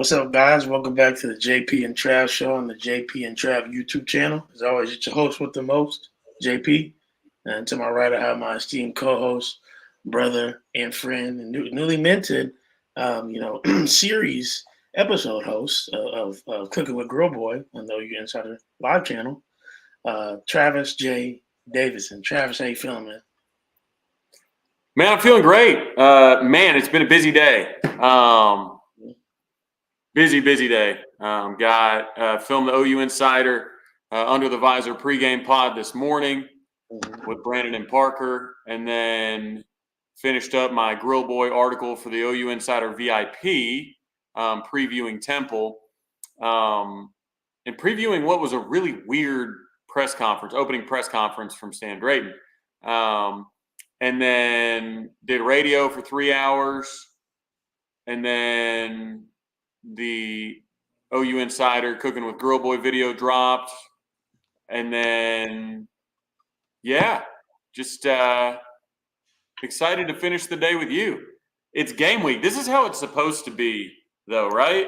What's up, guys? Welcome back to the JP and Trav show on the JP and Trav YouTube channel. As always, it's your host with the most, JP. And to my right, I have my esteemed co-host, brother, and friend, and newly minted, series episode host of Cooking with Grill Boy on the OU Insider Live channel, Travis J. Davidson. Travis, how you feeling, man? Man, I'm feeling great. Man, it's been a busy day. Busy day. Filmed the OU Insider Under the Visor pregame pod this morning with Brandon and Parker, and then finished up my Grill Boy article for the OU Insider VIP, previewing Temple, and previewing what was a really weird opening press conference from Stan Drayton. And then did radio for 3 hours, and then the OU Insider Cooking with Grill Boy video dropped, and then just excited to finish the day with you. It's game week. This is how it's supposed to be, though, right?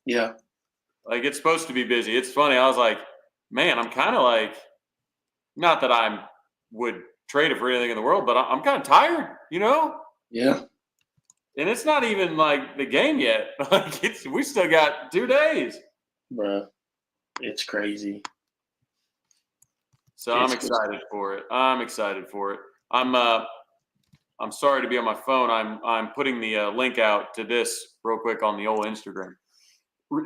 Yeah. Like, it's supposed to be busy. It's funny. I was like, man, I'm kind of like, not that I would trade it for anything in the world, but I'm kind of tired, you know? Yeah. And it's not even like the game yet. Like, we still got 2 days. Bruh, it's crazy. So I'm excited for it. I'm sorry to be on my phone. I'm putting the link out to this real quick on the old Instagram.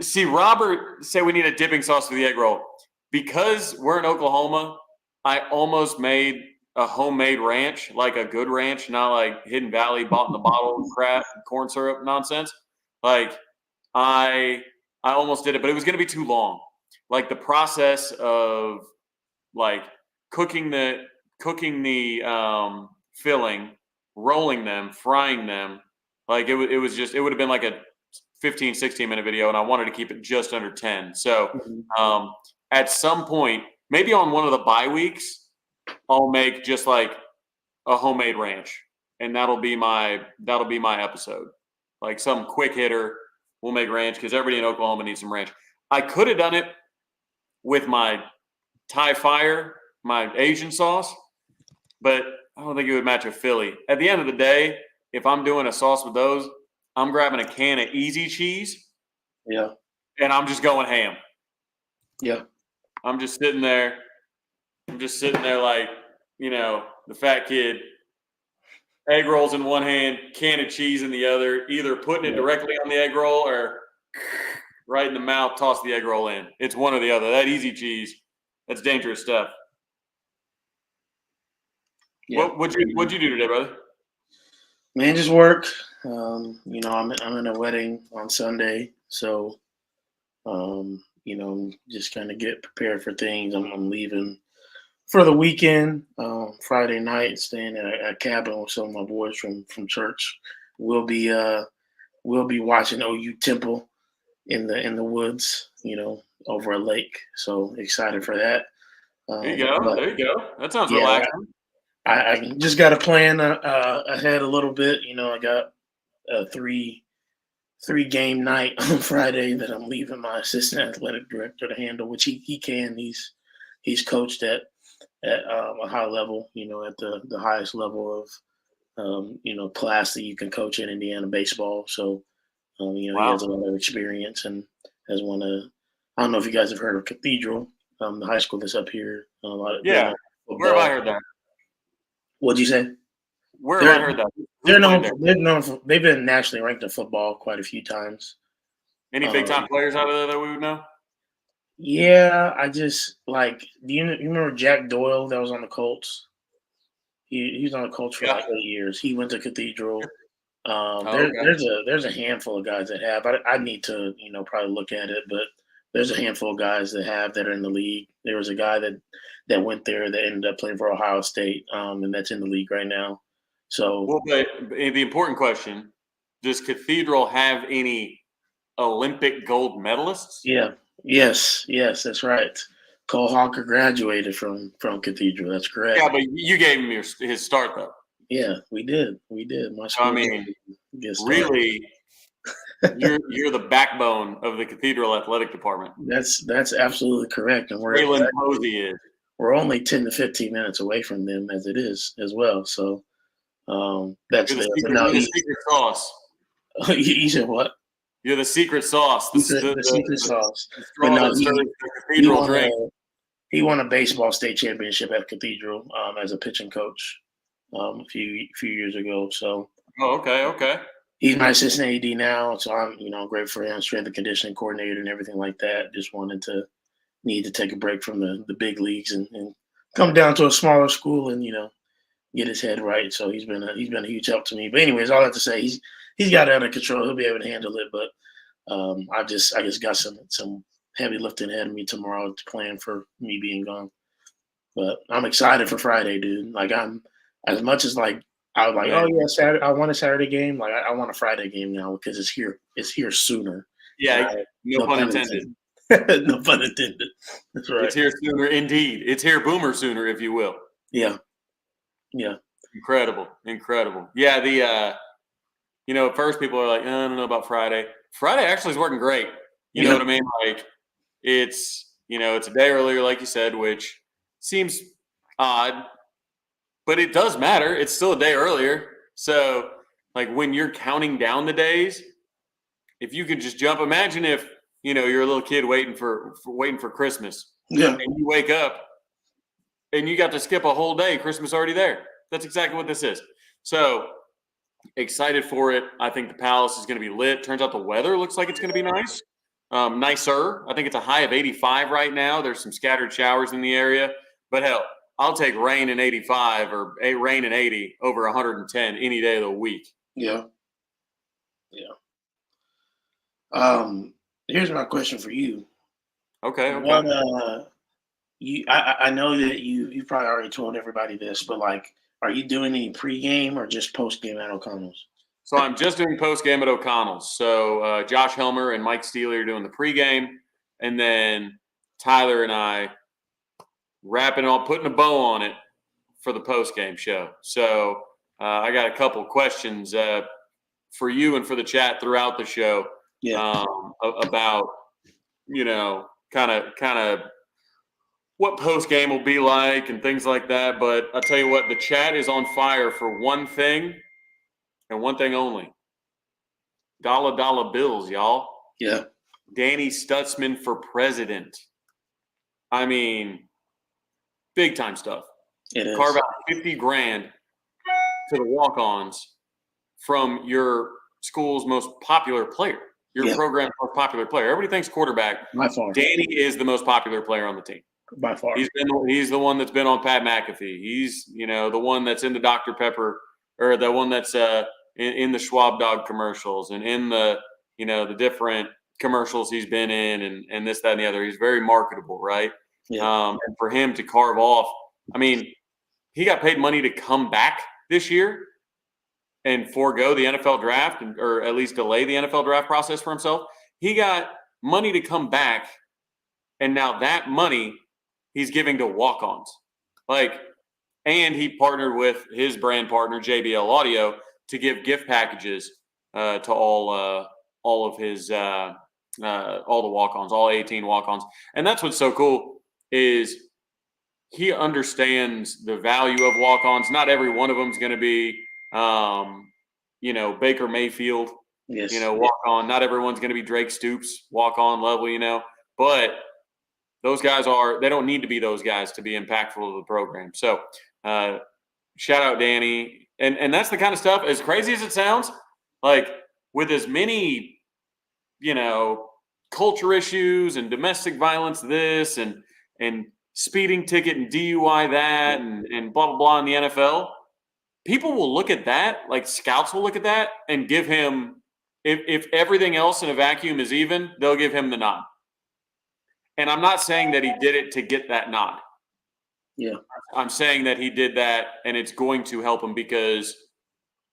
See, Robert said we need a dipping sauce for the egg roll. Because we're in Oklahoma, I almost made a homemade ranch, like a good ranch, not like Hidden Valley bought in the bottle crap, corn syrup nonsense. Like I almost did it, but it was going to be too long. Like the process of like cooking the filling, rolling them, frying them, like it would have been like a 15, 16-minute video, and I wanted to keep it just under 10. So at some point, maybe on one of the bye weeks, I'll make just like a homemade ranch, and that'll be my episode. Like some quick hitter, we'll make ranch because everybody in Oklahoma needs some ranch. I could have done it with my Thai Fire, my Asian sauce, but I don't think it would match a Philly. At the end of the day, if I'm doing a sauce with those, I'm grabbing a can of Easy Cheese. Yeah. And I'm just going ham. Yeah. I'm just sitting there like, you know, the fat kid, egg rolls in one hand, can of cheese in the other, either putting it directly on the egg roll or right in the mouth, toss the egg roll in. It's one or the other. That Easy Cheese, that's dangerous stuff. Yeah. What'd you do today, brother? Man, just work. I'm in a wedding on Sunday, so just kind of get prepared for things. I'm leaving for the weekend, Friday night, staying at a cabin with some of my boys from church. We'll be watching OU Temple in the woods, over a lake. So excited for that. There you go. That sounds relaxing. I just got to plan ahead a little bit. I got a three game night on Friday that I'm leaving my assistant athletic director to handle, which he can. He's coached at a high level, at the highest level of class that you can coach in Indiana baseball. So he has a lot of experience and has won I don't know if you guys have heard of Cathedral, the high school that's up here. Where have I heard that? What'd you say? Where have I heard that? They've been nationally ranked in football quite a few times. Any big time players out of there that we would know? Yeah, I just do you remember Jack Doyle that was on the Colts? He was on the Colts for like 8 years. He went to Cathedral. There's a handful of guys that have. I need to probably look at it, but there's a handful of guys that are in the league. There was a guy that went there that ended up playing for Ohio State, and that's in the league right now. So, the important question: does Cathedral have any Olympic gold medalists? Yeah. Yes, that's right. Cole Hawker graduated from Cathedral. That's correct. Yeah, but you gave him his start though. Yeah, we did. My really, You're the backbone of the Cathedral Athletic Department. That's absolutely correct, and Jalen Posey is. we're only 10 to 15 minutes away from them as it is as well. So that's You're the the secret sauce. You said what? You're the secret sauce. The secret sauce. The straw that stirs the Cathedral drink. He won a baseball state championship at Cathedral as a pitching coach a few years ago. So okay. He's my assistant AD now, so I'm great for him, strength and conditioning coordinator and everything like that. Just need to take a break from the big leagues and come down to a smaller school and get his head right. So he's been a huge help to me. But anyways, all that to say, he's got it under control. He'll be able to handle it. But I just got some heavy lifting ahead of me tomorrow to plan for me being gone. But I'm excited for Friday, dude. Like I'm as much as like I was like, oh yeah, Saturday. I want a Saturday game. Like I want a Friday game now because it's here. It's here sooner. Yeah, no pun intended. No pun intended. That's right. It's here sooner, indeed. It's here boomer sooner, if you will. Yeah. Incredible. Yeah, at first people are like, I don't know about Friday. Friday actually is working great. You know what I mean? Like it's a day earlier, like you said, which seems odd. But it does matter. It's still a day earlier. So, like when you're counting down the days, if you could just jump, imagine if you're a little kid waiting for Christmas. Yeah. And you wake up and you got to skip a whole day. Christmas already there. That's exactly what this is. So excited for it. I think the Palace is going to be lit. Turns out the weather looks like it's going to be nice. Nicer. I think it's a high of 85 right now. There's some scattered showers in the area, but hell, I'll take rain in 85 or rain in 80 over 110 any day of the week. Yeah. Here's my question for you. Okay. What I know that you probably already told everybody this, but like, are you doing any pregame or just postgame at O'Connell's? So I'm just doing postgame at O'Connell's. So Josh Helmer and Mike Steele are doing the pregame, and then Tyler and I putting a bow on it for the postgame show. So I got a couple questions for you and for the chat throughout the show about kind of what postgame will be like and things like that. But I'll tell you what, the chat is on fire for one thing and one thing only. Dollar bills, y'all. Yeah. Danny Stutzman for president. I mean, big time stuff. It is. Carve out $50,000 to the walk-ons from your school's most popular player, your program's most popular player. Everybody thinks quarterback. By far. Danny is the most popular player on the team. By far. He's the one that's been on Pat McAfee. He's the one that's in the Dr. Pepper, or the one that's in the Schwab Dog commercials and in the the different commercials he's been in and this, that, and the other. He's very marketable, right? Yeah. And for him to carve off, I mean, he got paid money to come back this year and forego the NFL draft, or at least delay the NFL draft process for himself. He got money to come back, and now that money he's giving to walk-ons. And he partnered with his brand partner, JBL Audio, to give gift packages to all of his all the walk-ons, all 18 walk-ons. And that's what's so cool is he understands the value of walk-ons. Not every one of them is going to be, Baker Mayfield, walk-on. Not everyone's going to be Drake Stoops, walk-on level, but those guys they don't need to be those guys to be impactful to the program. So shout out Danny. And that's the kind of stuff, as crazy as it sounds, like with as many, culture issues and domestic violence, this and speeding ticket and DUI that and blah, blah, blah in the NFL, people will look at that, like scouts will look at that and give him, if everything else in a vacuum is even, they'll give him the nod. And I'm not saying that he did it to get that nod. Yeah. I'm saying that he did that and it's going to help him because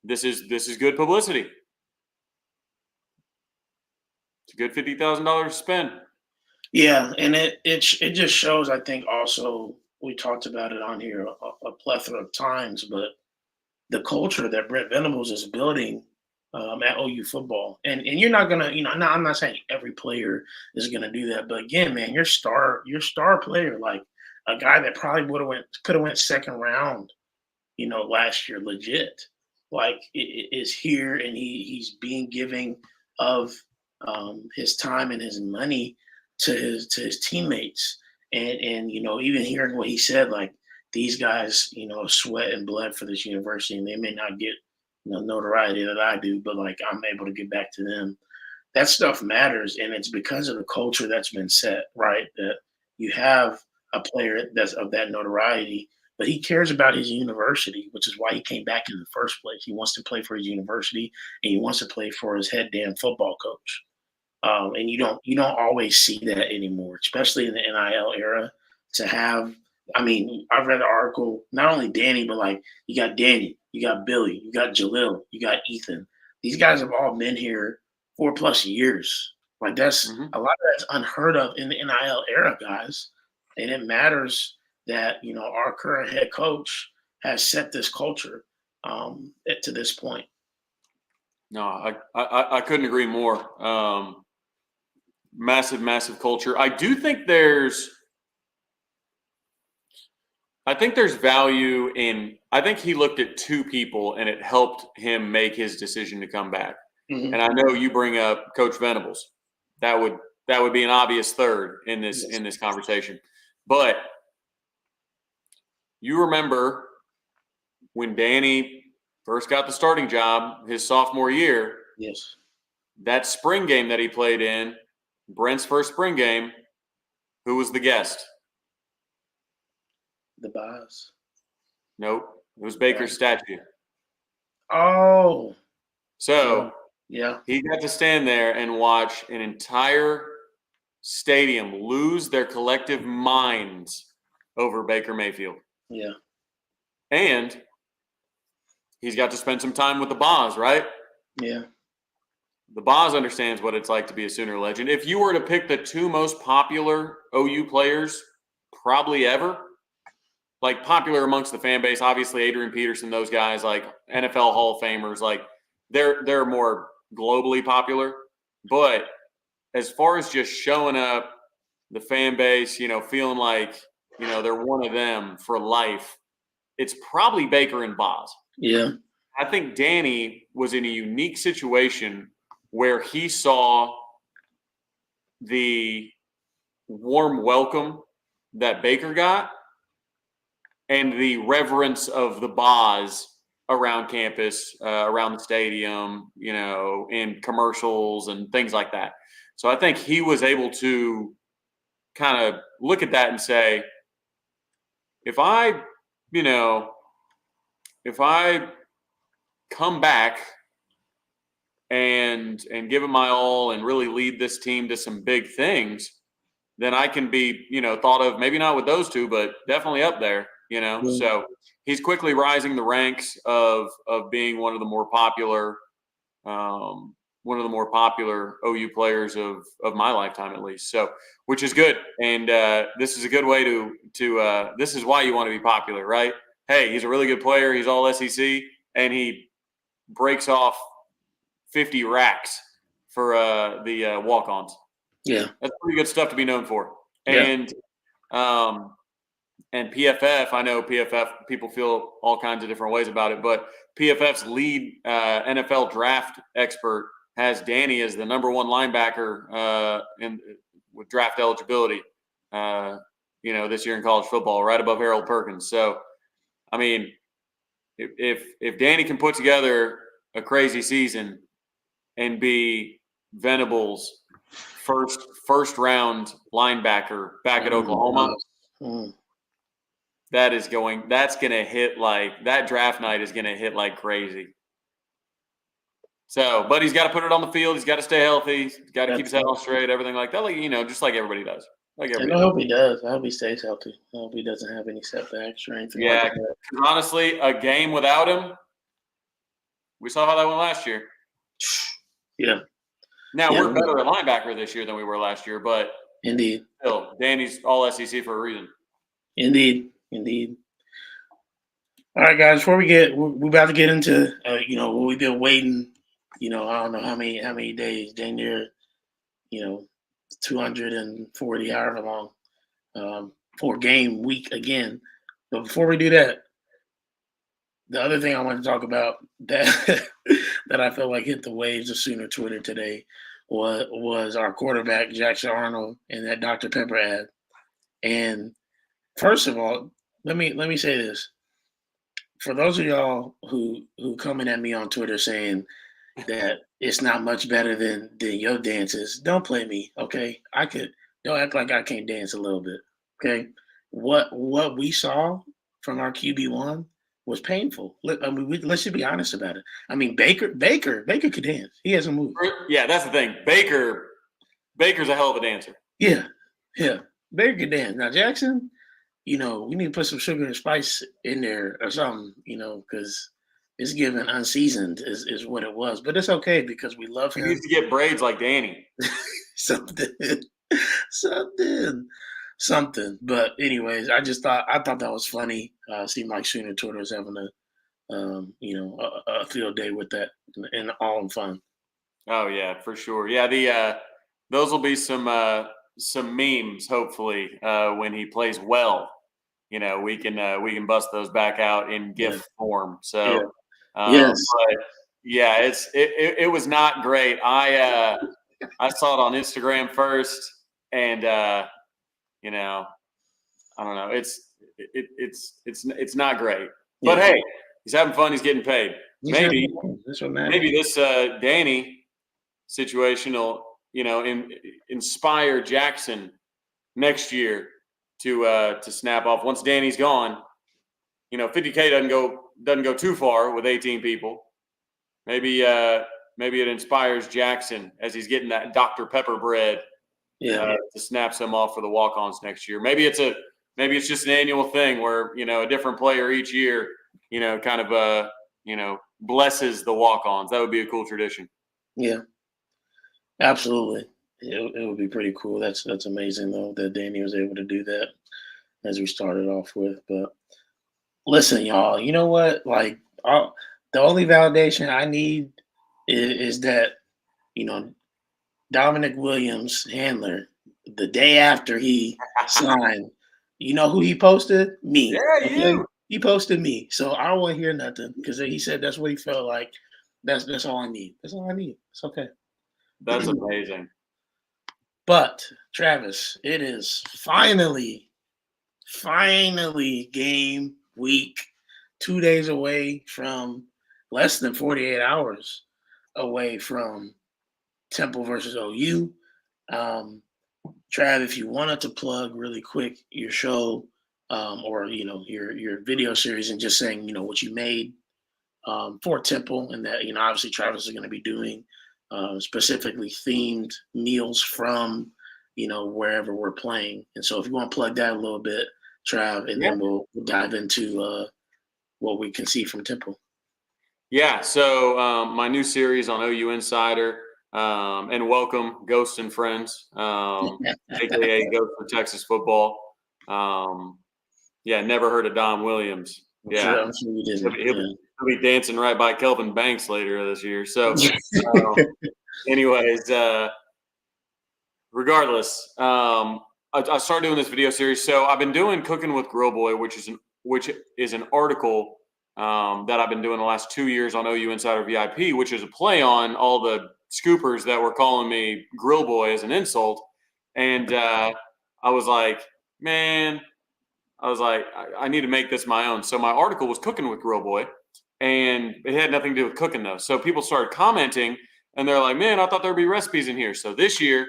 this is good publicity. It's a good $50,000 to spend. Yeah, and it just shows, I think, also, we talked about it on here a plethora of times, but the culture that Brent Venables is building at OU football. And you're not gonna, I'm not saying every player is gonna do that, but again, man, your star player, like a guy that probably could have went second round, last year, legit, like is here, and he's being giving of his time and his money to his teammates, and even hearing what he said, like these guys, sweat and bled for this university, and they may not get notoriety that I do, but like I'm able to get back to them. That stuff matters, and it's because of the culture that's been set, right? That you have a player that's of that notoriety, but he cares about his university, which is why he came back in the first place. He wants to play for his university, and he wants to play for his head damn football coach. And you don't always see that anymore, especially in the NIL era. To have, I mean, I read an article, not only Danny, but like you got Danny, you got Billy, you got Jalil, you got Ethan. These guys have all been here 4+ years. Like that's a lot of that's unheard of in the NIL era, guys. And it matters that our current head coach has set this culture to this point. No, I couldn't agree more. Massive culture. I think there's value in. I think he looked at two people, and it helped him make his decision to come back. And I know you bring up Coach Venables. That would be an obvious third in this conversation. But you remember when Danny first got the starting job his sophomore year? Yes. That spring game that he played in, Brent's first spring game, who was the guest? The Boz. Nope. It was Baker's statue. Oh. So yeah. He got to stand there and watch an entire stadium lose their collective minds over Baker Mayfield. Yeah. And he's got to spend some time with the Boz, right? Yeah. The Boz understands what it's like to be a Sooner legend. If you were to pick the two most popular OU players probably ever, like popular amongst the fan base, obviously Adrian Peterson, those guys, like NFL Hall of Famers, like they're more globally popular. But as far as just showing up, the fan base, feeling like, they're one of them for life, it's probably Baker and Boz. Yeah. I think Danny was in a unique situation where he saw the warm welcome that Baker got and the reverence of the Boz around campus, around the stadium, in commercials and things like that. So I think he was able to kind of look at that and say, if I come back and give it my all and really lead this team to some big things, then I can be, thought of maybe not with those two, but definitely up there, So he's quickly rising the ranks of being one of the more popular OU players of my lifetime, at least. So, which is good. And this is a good way to this is why you want to be popular, right? Hey, he's a really good player. He's all SEC, and he breaks off 50 racks for the walk-ons. Yeah, that's pretty good stuff to be known for. Yeah. And PFF, I know PFF people feel all kinds of different ways about it, but PFF's lead NFL draft expert has Danny as the number one linebacker with draft eligibility, this year in college football, right above Harold Perkins. So, I mean, if Danny can put together a crazy season and be Venables' first round linebacker back at Oklahoma, that's going to hit like that draft night is going to hit like crazy. So, but he's got to put it on the field. He's got to stay healthy. He's got to keep his head on straight, everything like that. Like, just like everybody does. I hope he does. I hope he stays healthy. I hope he doesn't have any setbacks or anything like that. Honestly, a game without him, we saw how that went last year. Yeah. Now, we're better at linebacker this year than we were last year, but indeed, still, Danny's all SEC for a reason. Indeed. All right, guys. Before we're about to get into, what we've been waiting I don't know how many days, dang near, you know, 240, however long, for game week again. But before we do that, the other thing I want to talk about that that I felt like hit the waves of Sooner Twitter today was our quarterback Jackson Arnold and that Dr. Pepper ad. And first of all, let me say this: for those of y'all who coming at me on Twitter saying that it's not much better than your dances, don't play me, okay? Don't act like I can't dance a little bit, okay? What we saw from our QB1 was painful. I mean, let's just be honest about it. I mean, Baker could dance. He has a move. Yeah, that's the thing. Baker's a hell of a dancer. Yeah, yeah. Baker could dance. Now Jackson, we need to put some sugar and spice in there or something, because it's given unseasoned is what it was. But it's okay because we love He him. needs to get braids like Danny. something, something, something. But anyways, I thought that was funny. Seemed like Sooner Twitter was having a field day with that and all in fun. Oh yeah, for sure. Yeah, those will be some memes hopefully when he plays well. We can bust those back out in GIF form. Yeah. So, Yes. but yeah, it was not great. I saw it on Instagram first, and I don't know. It's not great. But Yeah. hey, he's having fun. He's getting paid. Maybe That's what matters. maybe this Danny situation will inspire Jackson next year to snap off. Once Danny's gone, 50K doesn't go too far with 18 people. Maybe it inspires Jackson as he's getting that Dr. Pepper bread to snap some off for the walk-ons next year. Maybe it's just an annual thing where a different player each year kind of blesses the walk-ons. That would be a cool tradition. Yeah. Absolutely. It would be pretty cool. That's amazing though that Danny was able to do that as we started off with. But listen, y'all, you know what? Like the only validation I need is that, Dominic Williams, handler, the day after he signed, you know who he posted? Me. Yeah, you. He posted me. So I don't want to hear nothing because he said that's what he felt like. That's all I need. That's all I need. It's okay. That's amazing. But Travis, it is finally game week, 2 days away from less than 48 hours away from Temple versus OU. Trav, if you wanted to plug really quick your show or your video series and just saying what you made for Temple and that obviously Travis is going to be doing specifically themed meals from wherever we're playing. And so if you want to plug that a little bit, Trav, and then we'll dive into what we can see from Temple. Yeah, so my new series on OU Insider, and welcome Ghost and Friends, aka Ghost for Texas Football. Never heard of Dom Williams. I'm sure you didn't. He'll be dancing right by Kelvin Banks later this year. So, anyways, regardless, I started doing this video series. So I've been doing Cooking with Grill Boy, which is an article that I've been doing the last 2 years on OU Insider VIP, which is a play on all the scoopers that were calling me Grill Boy as an insult. And I was like, man, I need to make this my own. So my article was Cooking with Grill Boy, and it had nothing to do with cooking though. So people started commenting, and they're like, man, I thought there'd be recipes in here. So this year,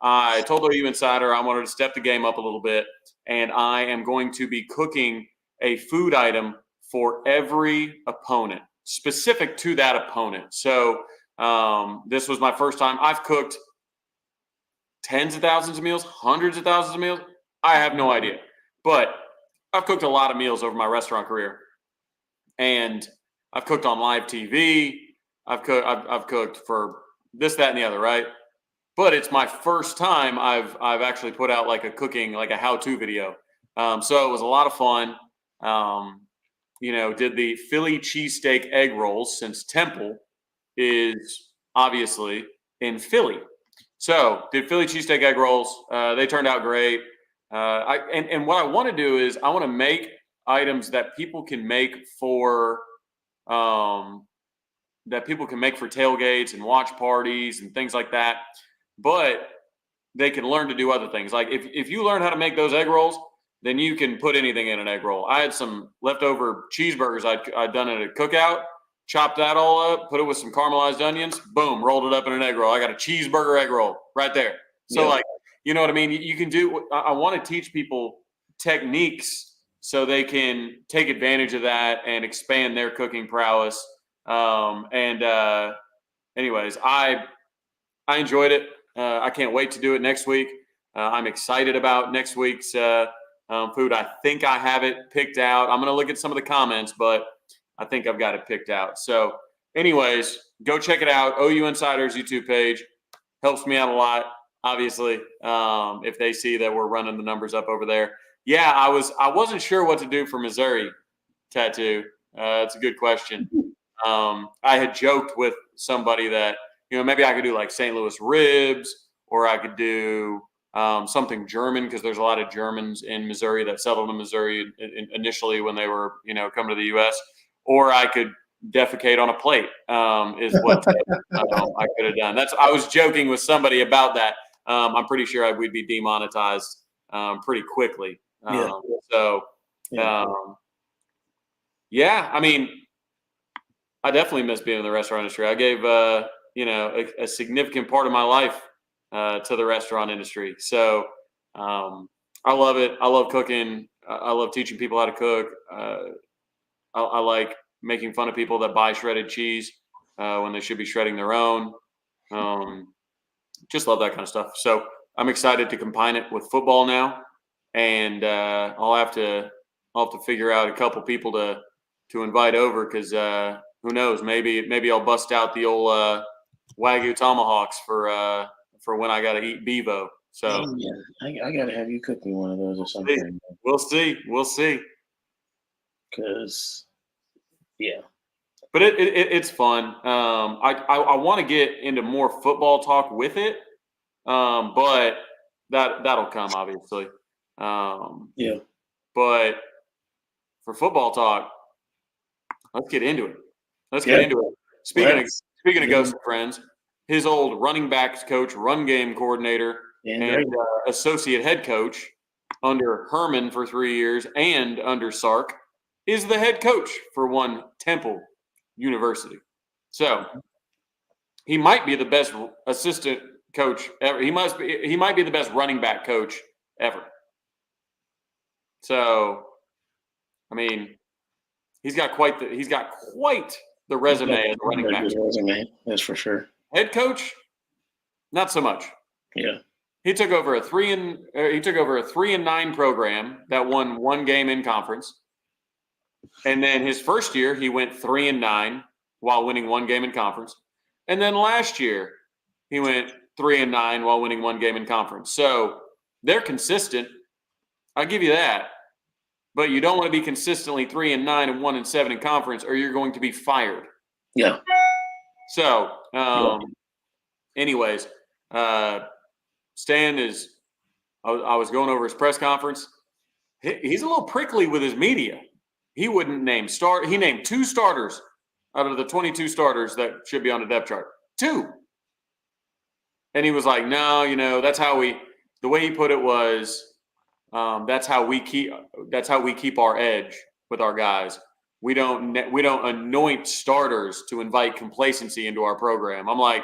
I told OU Insider I wanted to step the game up a little bit, and I am going to be cooking a food item for every opponent, specific to that opponent. So this was my first time. I've cooked tens of thousands of meals, hundreds of thousands of meals. I have no idea. But I've cooked a lot of meals over my restaurant career. And I've cooked on live TV. I've cooked for this, that, and the other, right? But it's my first time I've actually put out like a how-to video. So it was a lot of fun. Did the Philly cheesesteak egg rolls, since Temple is obviously, in Philly. So did Philly cheesesteak egg rolls. They turned out great. And what I want to do is I want to make items that people can make for tailgates and watch parties and things like that. But they can learn to do other things. Like if you learn how to make those egg rolls, then you can put anything in an egg roll. I had some leftover cheeseburgers I'd done at a cookout, chopped that all up, put it with some caramelized onions, boom, rolled it up in an egg roll. I got a cheeseburger egg roll right there. So like, you know what I mean? You can do, I want to teach people techniques so they can take advantage of that and expand their cooking prowess. Anyways, I enjoyed it. I can't wait to do it next week. I'm excited about next week's food. I think I have it picked out. I'm going to look at some of the comments, but I think I've got it picked out. So anyways, go check it out. OU Insiders YouTube page helps me out a lot, obviously, if they see that we're running the numbers up over there. Yeah, I wasn't sure what to do for Missouri tattoo. It's a good question. I had joked with somebody that, maybe I could do like St. Louis ribs, or I could do something German, because there's a lot of Germans in Missouri that settled in Missouri initially when they were, coming to the U.S. Or I could defecate on a plate is what I could have done. I was joking with somebody about that. I'm pretty sure we'd be demonetized pretty quickly. I mean, I definitely miss being in the restaurant industry. I gave a significant part of my life to the restaurant industry. So I love it. I love cooking. I love teaching people how to cook. I like making fun of people that buy shredded cheese when they should be shredding their own. Just love that kind of stuff. So I'm excited to combine it with football now, and I'll have to figure out a couple people to invite over, because who knows? Maybe I'll bust out the old Wagyu tomahawks for when I got to eat bevo. So I got to have you cook me one of those or something. We'll see. Because but it's fun. I want to get into more football talk with it, but that'll come, obviously. But for football talk, let's get into it. Speaking of Ghost Friends, his old running backs coach, run game coordinator, and associate head coach under Herman for 3 years and under Sark, is the head coach for one Temple University. So he might be the best assistant coach ever. He might be the best running back coach ever. So, I mean, he's got quite the resume as a running back. Resume, that's for sure. Head coach, not so much. Yeah. He took over a 3-9 program that won one game in conference. And then his first year, he went 3-9 while winning one game in conference. And then last year, he went 3-9 while winning one game in conference. So they're consistent. I'll give you that. But you don't want to be consistently 3-9 and 1-7 in conference, or you're going to be fired. Yeah. So, anyways, Stan is. I was going over his press conference. He's a little prickly with his media. He wouldn't name He named 2 starters out of the 22 starters that should be on the depth chart. 2. And he was like, no, that's how the way he put it was, that's how we keep our edge with our guys. We don't anoint starters to invite complacency into our program. I'm like,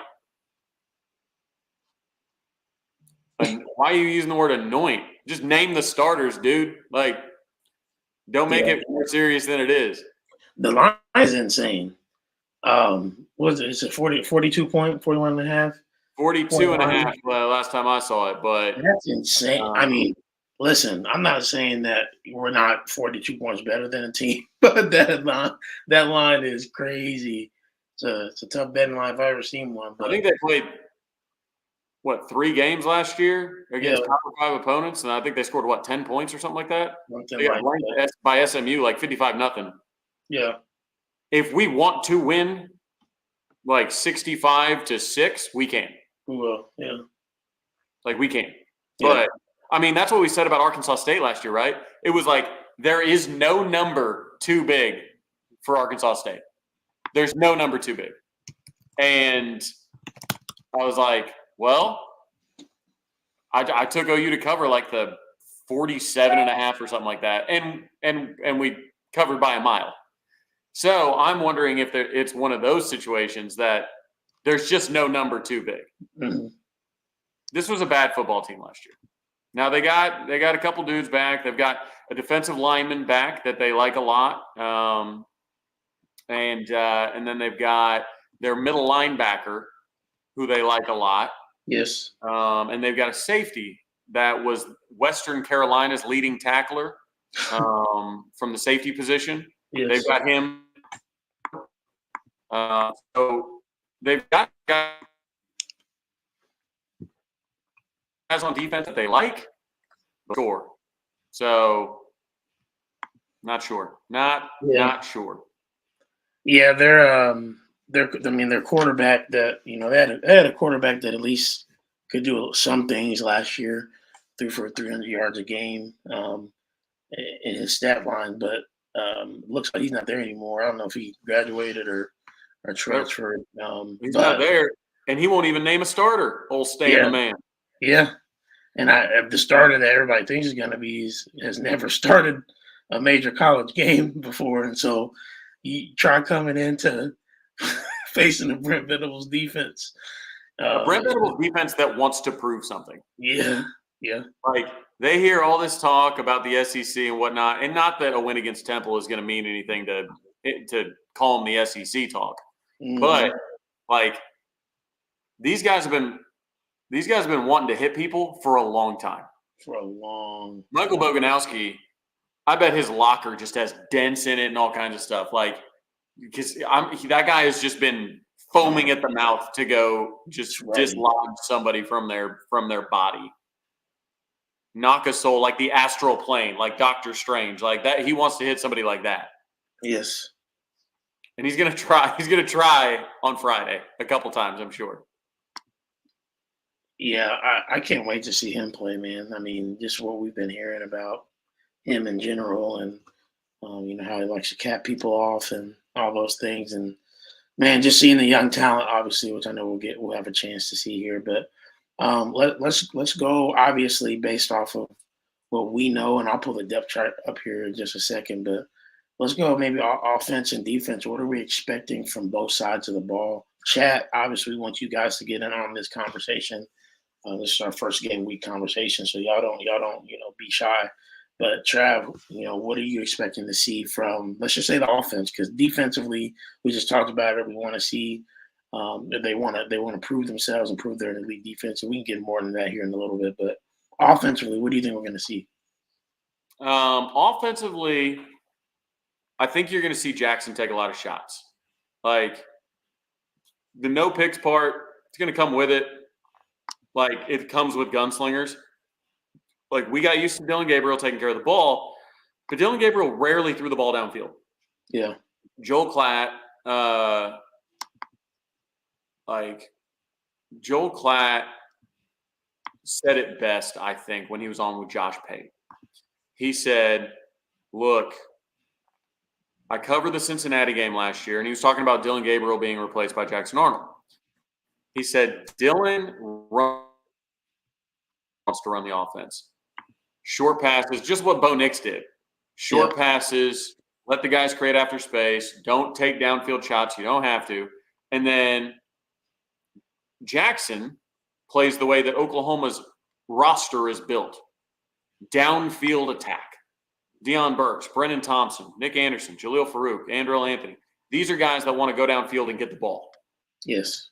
why are you using the word anoint? Just name the starters, dude. Like, don't make it more serious than it is. The line is insane. What is it? Is it 42 point, 41 and a half? 42 and a half last time I saw it, but that's insane. I mean, listen, I'm not saying that we're not 42 points better than a team, but that line is crazy. It's a tough betting line if I've ever seen one. But I think they played 3 games last year against Power 5 opponents, and I think they scored 10 points or something like that. They got blanked by SMU 55-0. Yeah. If we want to win, like 65-6, we can. Well, yeah. Like we can. Yeah. But I mean, that's what we said about Arkansas State last year, right? It was like there is no number too big for Arkansas State. There's no number too big. And I was like, well, I took OU to cover like the 47.5 or something like that. And we covered by a mile. So I'm wondering if it's one of those situations that there's just no number too big. Mm-hmm. This was a bad football team last year. Now they got a couple dudes back. They've got a defensive lineman back that they like a lot, and then they've got their middle linebacker who they like a lot. Yes. And they've got a safety that was Western Carolina's leading tackler from the safety position. Yes. They've got him. So they've got guys on defense that they like. Sure. So not sure. Not sure. Yeah, their quarterback that, they had a quarterback that at least could do some things last year, threw for 300 yards a game in his stat line, but looks like he's not there anymore. I don't know if he graduated or transferred. He's not there, and he won't even name a starter. Old Stan the man. Yeah, and the starter that everybody thinks is going to be has never started a major college game before, and so you try coming into facing the Brent Venables defense. Brent Venables defense that wants to prove something. Yeah. Like they hear all this talk about the SEC and whatnot, and not that a win against Temple is going to mean anything to calm the SEC talk, but like these guys have been wanting to hit people for a long time. Michael Boganowski, I bet his locker just has dents in it and all kinds of stuff. Like, because that guy has just been foaming at the mouth to go just dislodge somebody from their body, knock a soul, like the astral plane, like Doctor Strange, like that. He wants to hit somebody like that. Yes, and he's gonna try. He's gonna try on Friday a couple times, I'm sure. Yeah, I can't wait to see him play, man. I mean, just what we've been hearing about him in general, and how he likes to cap people off and all those things, and man, just seeing the young talent, obviously, which I know we'll have a chance to see here. But let's go, obviously, based off of what we know, and I'll pull the depth chart up here in just a second. But let's go maybe offense and defense. What are we expecting from both sides of the ball? Chat, obviously, we want you guys to get in on this conversation. This is our first game week conversation, so y'all don't be shy. But Trav, what are you expecting to see from, let's just say, the offense? Because defensively, we just talked about it. We want to see if they want to prove themselves and prove they're an elite defense. And we can get more than that here in a little bit. But offensively, what do you think we're going to see? Offensively, I think you're going to see Jackson take a lot of shots. Like the no picks part, it's going to come with it. Like it comes with gunslingers. Like we got used to Dillon Gabriel taking care of the ball, but Dillon Gabriel rarely threw the ball downfield. Yeah. Joel Klatt said it best, I think, when he was on with Josh Pate. He said, look, I covered the Cincinnati game last year, and he was talking about Dillon Gabriel being replaced by Jackson Arnold. He said, Dillon wants to run the offense. Short passes, just what Bo Nix did. Short passes, let the guys create after space. Don't take downfield shots. You don't have to. And then Jackson plays the way that Oklahoma's roster is built. Downfield attack. Deion Burks, Brennan Thompson, Nick Anderson, Jaleel Farouk, Andrell Anthony. These are guys that want to go downfield and get the ball. Yes.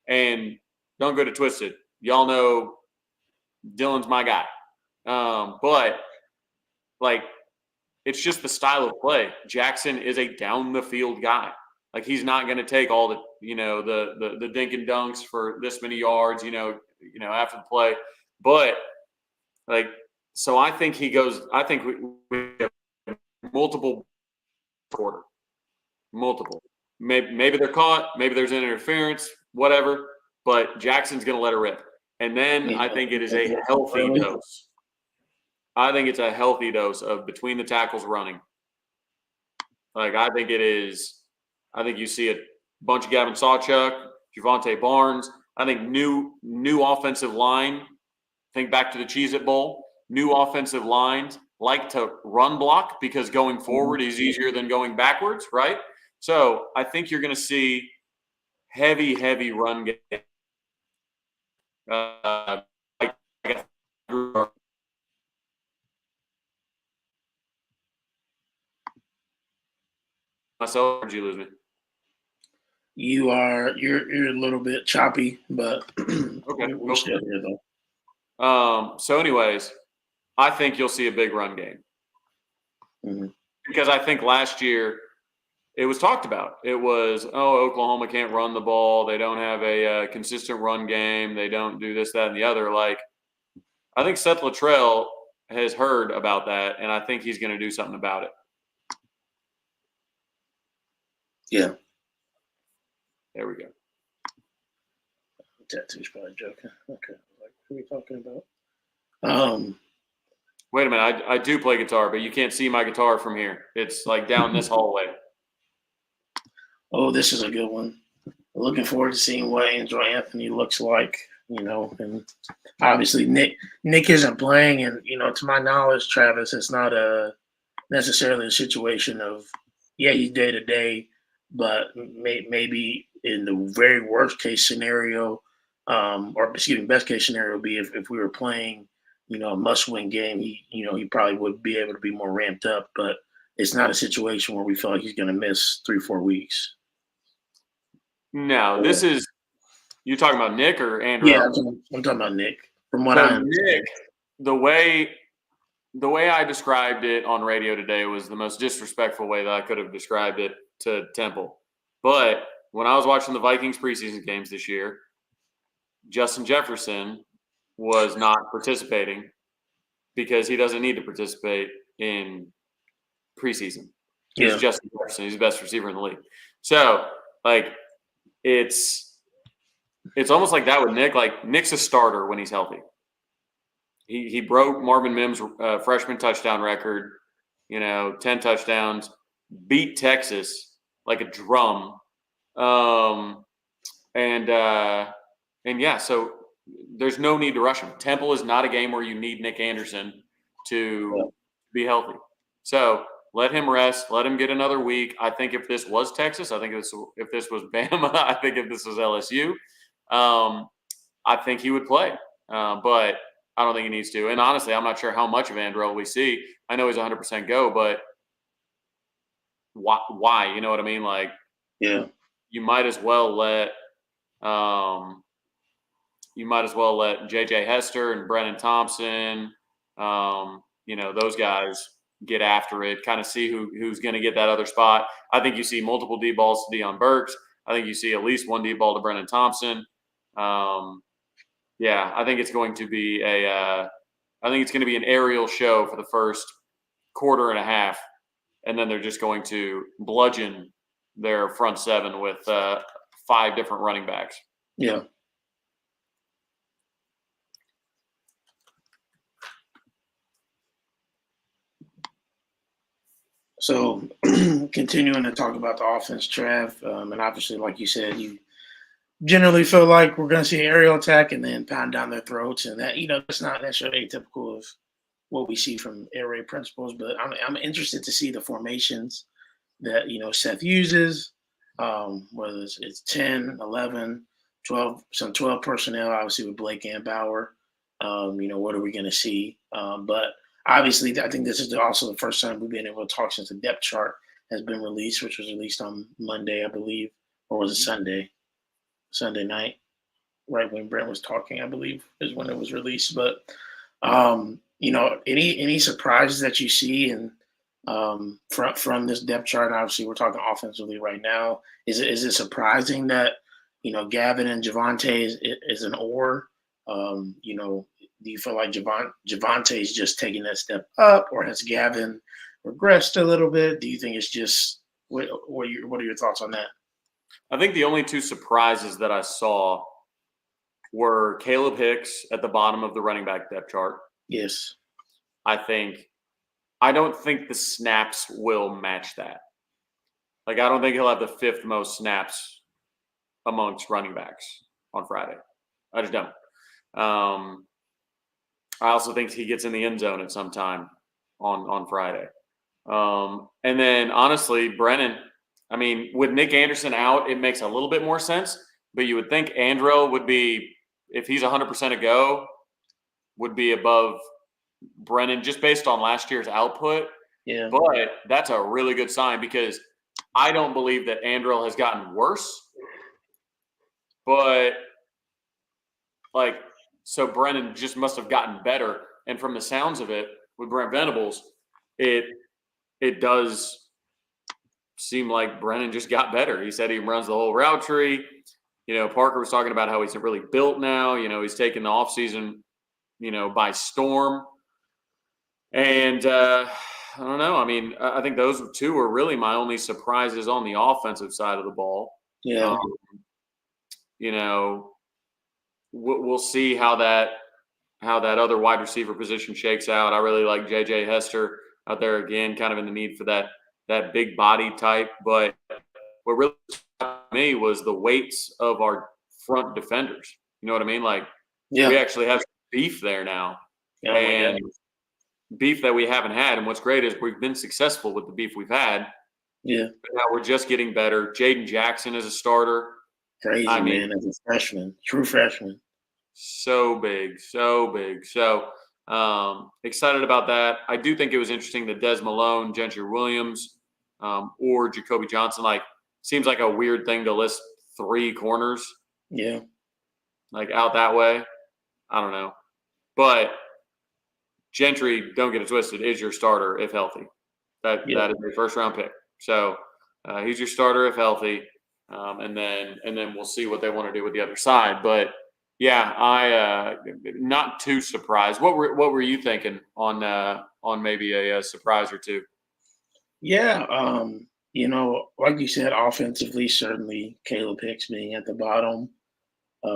And don't get it twisted. Y'all know Dillon's my guy. But, like, it's just the style of play. Jackson is a down-the-field guy. Like, he's not going to take all the, the dink and dunks for this many yards, after the play. But, like, so I think he goes – I think we have multiple quarter. Multiple. Maybe they're caught. Maybe there's an interference, whatever. But Jackson's going to let it rip. And then I think it is a healthy dose. I think it's a healthy dose of between the tackles running. Like, I think it is – I think you see a bunch of Gavin Sawchuk, Javonte Barnes. I think new offensive line. Think back to the Cheez-It Bowl. New offensive lines like to run block because going forward is easier than going backwards, right? So I think you're going to see heavy run game. Myself, or did you lose me? You're a little bit choppy, but Okay, we're still here though. So anyways, I think you'll see a big run game. Because I think last year it was talked about. It was, Oklahoma can't run the ball. They don't have a consistent run game. They don't do this, that, and the other. Like, I think Seth Littrell has heard about that, and I think he's going to do something about it. Yeah. There we go. Tattoo's probably joking. Okay. Like, who are we talking about? Wait a minute. I do play guitar, but you can't see my guitar from here. It's like down this hallway. Oh, this is a good one. Looking forward to seeing what Andrew Anthony looks like, and obviously Nick isn't playing, and, to my knowledge, Travis, it's not necessarily a situation of, he's day to day, but maybe in the very worst case scenario, best case scenario would be if we were playing, a must-win game, he probably would be able to be more ramped up, but it's not a situation where we feel like he's going to miss 3-4 weeks. No, this is – you're talking about Nick or Andrew? Yeah, I'm talking about Nick. From what I understand. Nick, the way I described it on radio today was the most disrespectful way that I could have described it to Temple. But when I was watching the Vikings preseason games this year, Justin Jefferson was not participating because he doesn't need to participate in preseason. He's Justin Jefferson. He's the best receiver in the league. So, like, it's almost like that with Nick. Like, Nick's a starter when he's healthy. He broke Marvin Mims' freshman touchdown record, 10 touchdowns, beat Texas like a drum. So there's no need to rush him. Temple is not a game where you need Nick Anderson to be healthy. So let him rest. Let him get another week. I think if this was Texas, I think if this was Bama, I think if this was LSU, I think he would play. But I don't think he needs to. And honestly, I'm not sure how much of Andrell we see. I know he's 100% go, but why? You know what I mean? Like, you might as well let J.J. Hester and Brennan Thompson, those guys get after it, kind of see who's going to get that other spot. I think you see multiple deep balls to Deion Burks. I think you see at least one deep ball to Brennan Thompson. I think it's going to be an aerial show for the first quarter and a half, and then they're just going to bludgeon their front seven with 5 different running backs. Yeah. So continuing to talk about the offense, Trav, and obviously, like you said, you generally feel like we're going to see an aerial attack and then pound down their throats, and that that's not necessarily atypical of what we see from air raid principles. But I'm interested to see the formations that Seth uses, whether it's 10, 11, 12, some 12 personnel, obviously with Blake and Bauer. What are we going to see? But obviously, I think this is also the first time we've been able to talk since the depth chart has been released, which was released on Monday, I believe, or was it Sunday? Sunday night, right when Brent was talking, I believe, is when it was released. But any surprises that you see and from this depth chart? Obviously, we're talking offensively right now. Is it surprising that Gavin and Javonte is an or? Do you feel like Javonte is just taking that step up, or has Gavin regressed a little bit? Do you think it's just What are your thoughts on that? I think the only two surprises that I saw were Caleb Hicks at the bottom of the running back depth chart. Yes. I don't think the snaps will match that. Like, I don't think he'll have the fifth most snaps amongst running backs on Friday. I just don't. I also think he gets in the end zone at some time on Friday. And then, honestly, Brennan, I mean, with Nick Anderson out, it makes a little bit more sense. But you would think Andrel would be, if he's 100% a go, would be above Brennan just based on last year's output. Yeah. But that's a really good sign because I don't believe that Andrel has gotten worse. But, so Brennan just must have gotten better. And from the sounds of it, with Brent Venables, it does seem like Brennan just got better. He said he runs the whole route tree. Parker was talking about how he's really built now. He's taken the offseason, by storm. And I don't know. I mean, I think those two are really my only surprises on the offensive side of the ball. Yeah. We'll see how that other wide receiver position shakes out. I really like JJ Hester out there again, kind of in the need for that big body type. But what really surprised me was the weights of our front defenders. You know what I mean? We actually have beef there now, and beef that we haven't had. And what's great is we've been successful with the beef we've had. Yeah. But now we're just getting better. Jaden Jackson is a starter. Crazy, man, as a freshman, true freshman. So big. So excited about that. I do think it was interesting that Des Malone, Gentry Williams, or Jacoby Johnson, seems like a weird thing to list three corners. Yeah. Out that way. I don't know. But Gentry, don't get it twisted, is your starter if healthy. That is a first-round pick. So he's your starter if healthy. And then we'll see what they want to do with the other side. But yeah, I not too surprised. What were you thinking on maybe a surprise or two? Yeah, like you said, offensively, certainly Caleb Hicks being at the bottom.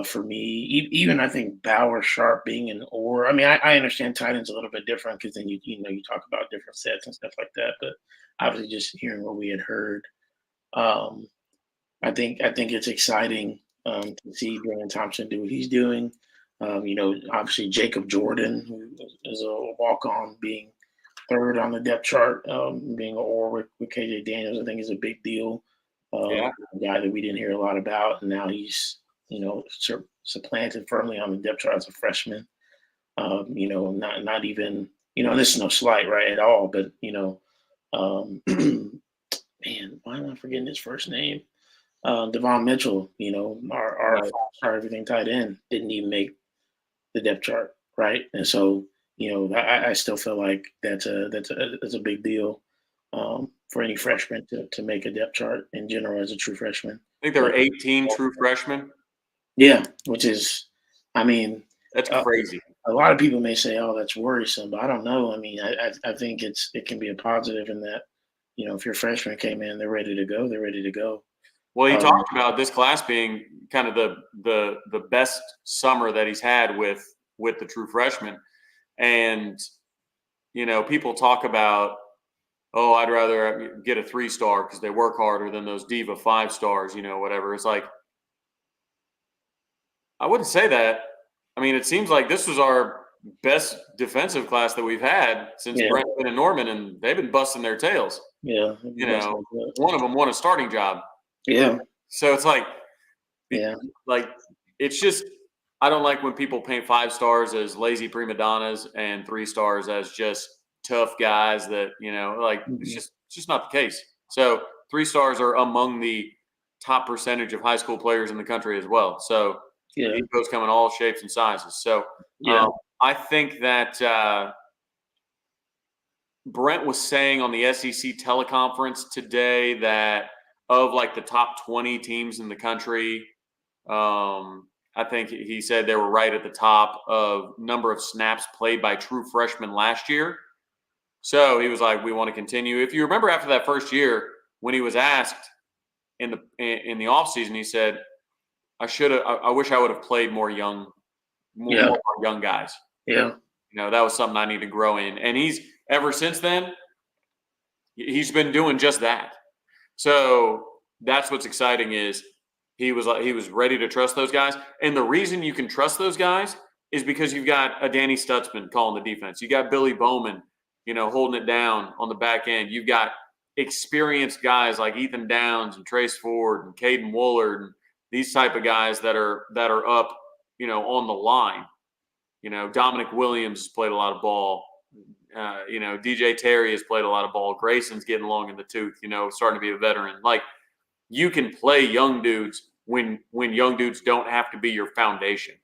For me, even I think Bauer Sharp being an or. I mean, I understand tight end's a little bit different because then you talk about different sets and stuff like that. But obviously, just hearing what we had heard. I think it's exciting to see Dorian Thompson do what he's doing. Obviously Jacob Jordan, who is a walk-on, being third on the depth chart, being an or with KJ Daniels, I think is a big deal. A guy that we didn't hear a lot about, and now he's supplanted firmly on the depth chart as a freshman. Not even this is no slight right at all, but man, why am I forgetting his first name? Devon Mitchell, our everything tight end didn't even make the depth chart, right? And so, I still feel like that's a big deal for any freshman to make a depth chart in general as a true freshman. I think there are 18 true freshmen. Yeah, which is, I mean, that's crazy. A lot of people may say, "Oh, that's worrisome," but I don't know. I mean, I think it can be a positive in that, if your freshman came in, they're ready to go. They're ready to go. Well, he talked about this class being kind of the best summer that he's had with the true freshmen. And, people talk about, oh, I'd rather get a 3-star because they work harder than those diva 5-stars, whatever. It's like, I wouldn't say that. I mean, it seems like this was our best defensive class that we've had since Brentford and Norman, and they've been busting their tails. Yeah. One of them won a starting job. Yeah. So it's it's just, I don't like when people paint 5 stars as lazy prima donnas and 3 stars as just tough guys that, it's just not the case. So 3 stars are among the top percentage of high school players in the country as well. So those come in all shapes and sizes. So I think that Brent was saying on the SEC teleconference today that of the top 20 teams in the country, I think he said they were right at the top of number of snaps played by true freshmen last year. So he was like, we want to continue. If you remember after that first year, when he was asked in the offseason, he said, I wish I would have played more young guys. Yeah. That was something I need to grow in. And he's ever since then, he's been doing just that. So that's what's exciting is he was ready to trust those guys. And the reason you can trust those guys is because you've got a Danny Stutzman calling the defense. You got Billy Bowman, holding it down on the back end. You've got experienced guys like Ethan Downs and Trace Ford and Caden Woolard and these type of guys that are up, on the line. Dominic Williams has played a lot of ball. DJ Terry has played a lot of ball. Grayson's getting long in the tooth, starting to be a veteran. Like, you can play young dudes when young dudes don't have to be your foundation.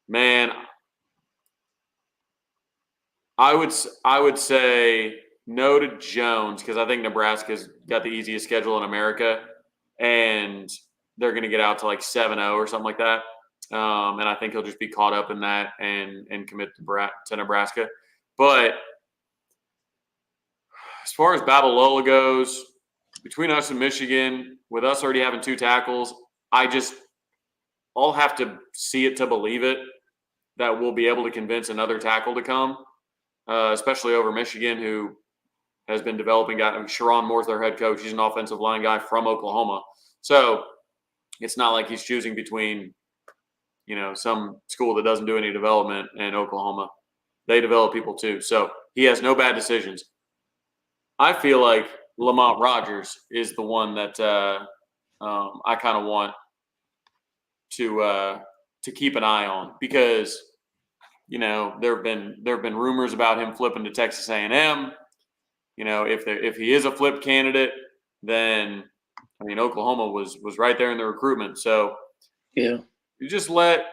Man, I would say no to Jones because I think Nebraska's got the easiest schedule in America, and they're going to get out to like 7-0 or something like that. And I think he'll just be caught up in that and commit to Nebraska. But as far as Babalola goes, between us and Michigan, with us already having 2 tackles, I'll have to see it to believe it that we'll be able to convince another tackle to come, especially over Michigan, who has been developing guys. Sharon Moore's their head coach. He's an offensive line guy from Oklahoma. So it's not like he's choosing between, some school that doesn't do any development and Oklahoma. They develop people too. So he has no bad decisions. I feel like Lamont Rogers is the one that I kind of want to keep an eye on because there have been rumors about him flipping to Texas A&M. If he is a flip candidate, then Oklahoma was right there in the recruitment. So yeah, you just let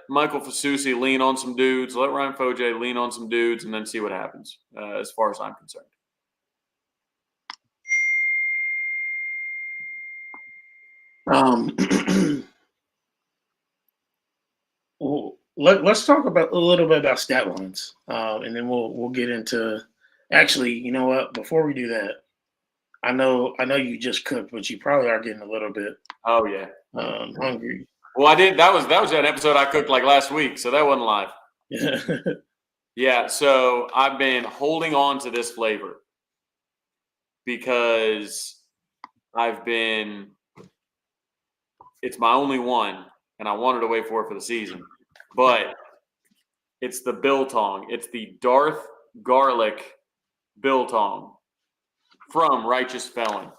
Michael Fasusi lean on some dudes, let Ryan Foje lean on some dudes, and then see what happens. As far as I'm concerned. Well, let's talk about a little bit about stat lines, and then we'll get into. Actually, you know what? Before we do that, I know you just cooked, but you probably are getting a little bit. Oh yeah. Hungry. Well, I did. That was an episode I cooked like last week, so that wasn't live. Yeah. Yeah. So I've been holding on to this flavor because it's my only one, and I wanted to wait for it for the season. But it's the biltong. It's the Darth Garlic biltong from Righteous Felon.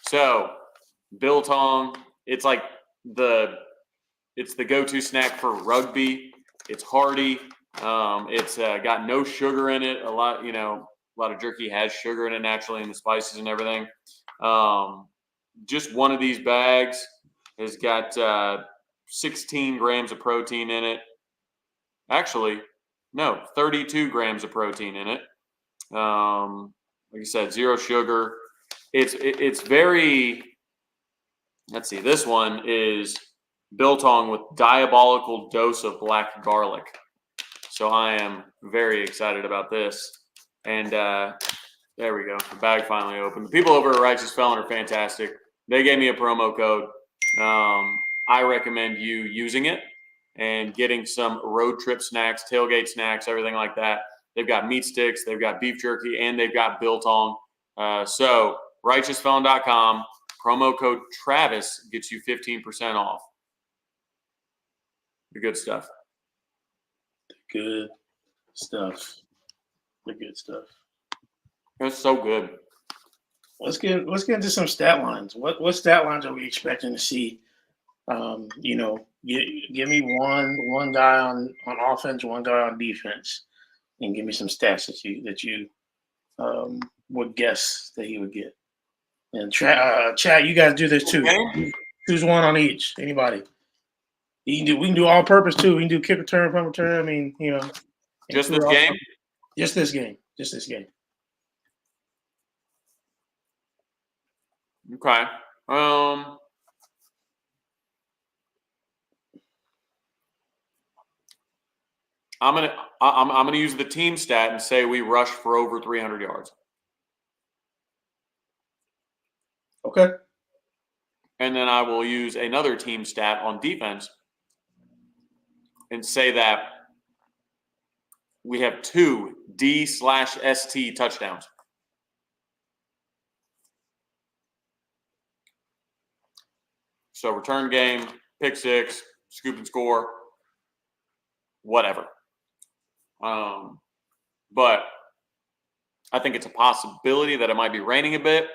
So biltong, it's like it's the go-to snack for rugby. It's hearty. It's got no sugar in it. A lot of jerky has sugar in it naturally, and the spices and everything. Just one of these bags has got 16 grams of protein in it. Actually, no, 32 grams of protein in it. Like I said, 0 sugar. It's very. Let's see. This one is biltong with diabolical dose of black garlic. So I am very excited about this. And there we go. The bag finally opened. The people over at Righteous Felon are fantastic. They gave me a promo code. I recommend you using it and getting some road trip snacks, tailgate snacks, everything like that. They've got meat sticks, they've got beef jerky, and they've got biltong. So righteousfelon.com, promo code Travis gets you 15% off. The good stuff. Good stuff. The good stuff. It's so good. Let's get into some stat lines. What stat lines are we expecting to see? Give me one guy on offense, one guy on defense, and give me some stats that you would guess that he would get. And Chad, you guys do this too. Okay. Choose one on each. Anybody? We can do all purpose too. We can do kick return, punt return. I mean, Just this game? Just this game. Just this game. Okay. I'm gonna use the team stat and say we rush for over 300 yards. Okay. And then I will use another team stat on defense and say that we have 2 D/ST touchdowns. So return game, pick six, scoop and score, whatever. But I think it's a possibility that it might be raining a bit,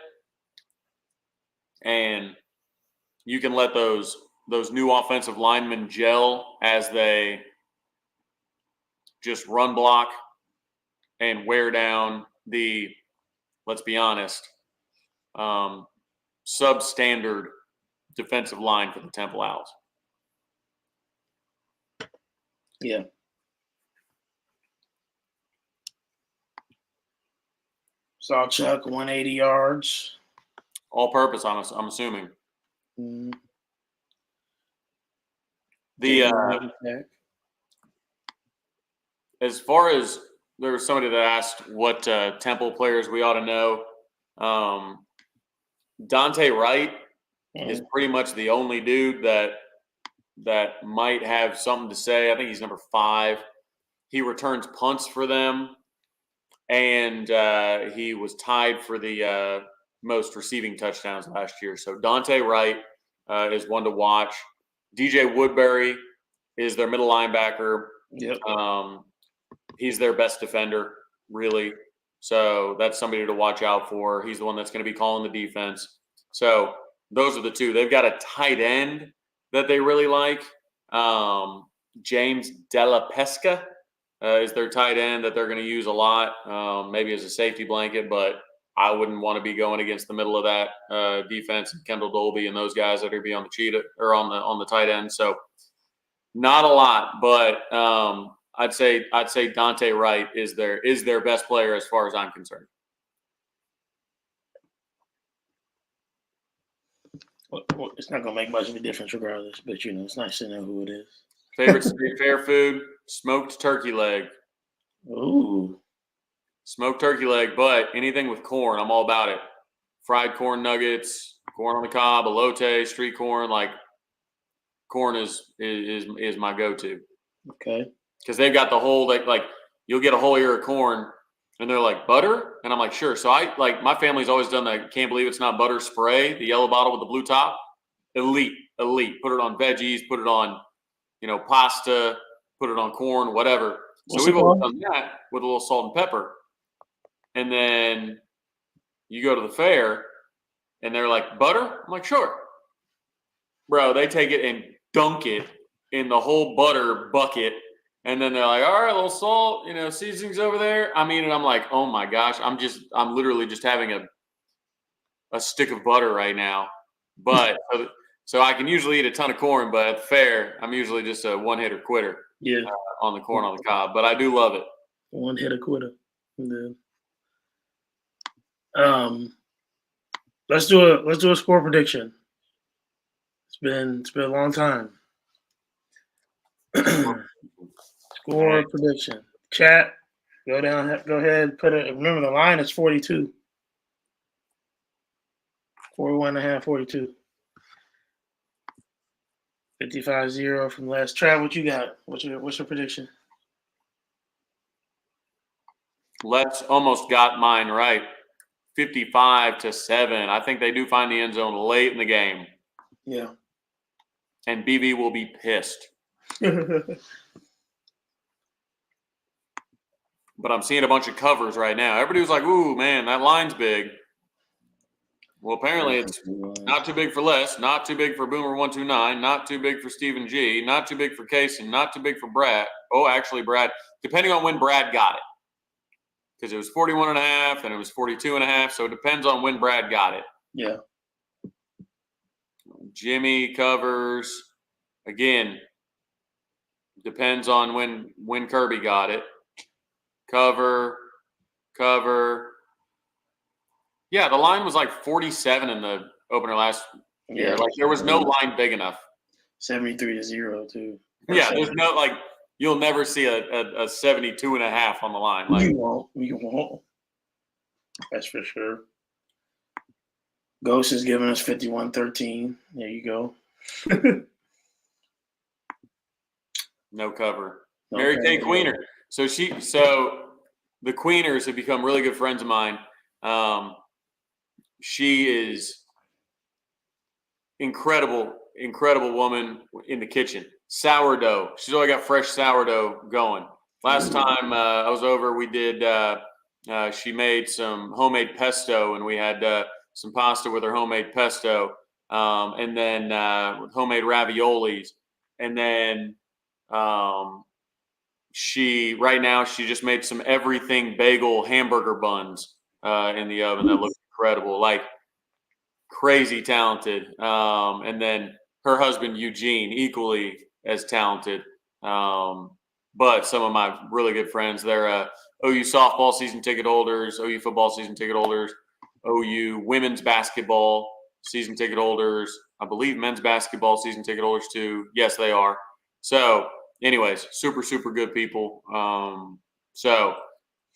and you can let those new offensive linemen gel as they just run block and wear down the, let's be honest, substandard defensive line for the Temple Owls. Yeah. Sawchuck, 180 yards. All purpose, I'm assuming. Mm. As far as there was somebody that asked what Temple players we ought to know, Dante Wright is pretty much the only dude that might have something to say. I think he's number 5. He returns punts for them, and he was tied for the most receiving touchdowns last year. So Dante Wright is one to watch. DJ Woodbury is their middle linebacker. Yep. He's their best defender, really. So that's somebody to watch out for. He's the one that's going to be calling the defense. So those are the 2. They've got a tight end that they really like. James Della Pesca is their tight end that they're going to use a lot, maybe as a safety blanket, but I wouldn't want to be going against the middle of that defense, Kendall Dolby and those guys that are be on the cheetah or on the tight end. So not a lot, but I'd say Dante Wright is their best player as far as I'm concerned. Well, it's not going to make much of a difference regardless, but, it's nice to know who it is. Favorite street fair food? Smoked turkey leg. Ooh. Smoked turkey leg, but anything with corn, I'm all about it. Fried corn nuggets, corn on the cob, elote, street corn, like corn is my go-to. Okay. Because they've got the whole, like you'll get a whole ear of corn, and they're like, butter? And I'm like, sure. So my family's always done the can't believe it's not butter spray, the yellow bottle with the blue top. Elite. Put it on veggies, put it on, pasta, put it on corn, whatever. So we've always done that with a little salt and pepper. And then you go to the fair, and they're like, butter? I'm like, sure. Bro, they take it and dunk it in the whole butter bucket. And then they're like, all right, a little salt, seasonings over there. I mean, and I'm like, oh my gosh, I'm literally just having a stick of butter right now. But so I can usually eat a ton of corn, but at the fair, I'm usually just a one-hitter quitter. Yeah. On the corn on the cob, but I do love it. One-hitter quitter. Yeah. Let's do a score prediction. It's been a long time. Score prediction. Chat. Go ahead. Put it. Remember the line is 42. 41.5, 42. 55-0 from last. Trav, what you got? What's your prediction? Let's almost got mine right. 55-7. I think they do find the end zone late in the game. Yeah. And BV will be pissed. But I'm seeing a bunch of covers right now. Everybody was like, ooh, man, that line's big. Well, apparently it's not too big for Les, not too big for Boomer129, not too big for Stephen G, not too big for Kaysen, not too big for Brad. Oh, actually, Brad, depending on when Brad got it. Because it was 41.5 and it was 42.5, so it depends on when Brad got it. Yeah. Jimmy covers. Again, depends on when Kirby got it. Cover. Yeah, the line was like 47 in the opener last year. Yeah. Like there was no line big enough. 73-0 too. Yeah, there's no You'll never see a 72.5 on the line. Like, You won't. You won't. That's for sure. Ghost is giving us 51-13. There you go. no cover. No Mary Kay cover. Queener. So the Queeners have become really good friends of mine. She is incredible woman in the kitchen. Sourdough. She's always got fresh sourdough going. Last time I was over, we did. She made some homemade pesto, and we had some pasta with her homemade pesto, and then with homemade raviolis, and then she just made some everything bagel hamburger buns in the oven that look incredible, like crazy talented. And then her husband Eugene, equally as talented. But some of my really good friends, they're OU softball season ticket holders, OU football season ticket holders, OU women's basketball season ticket holders. I believe men's basketball season ticket holders too. Yes, they are. So anyways, super, super good people. So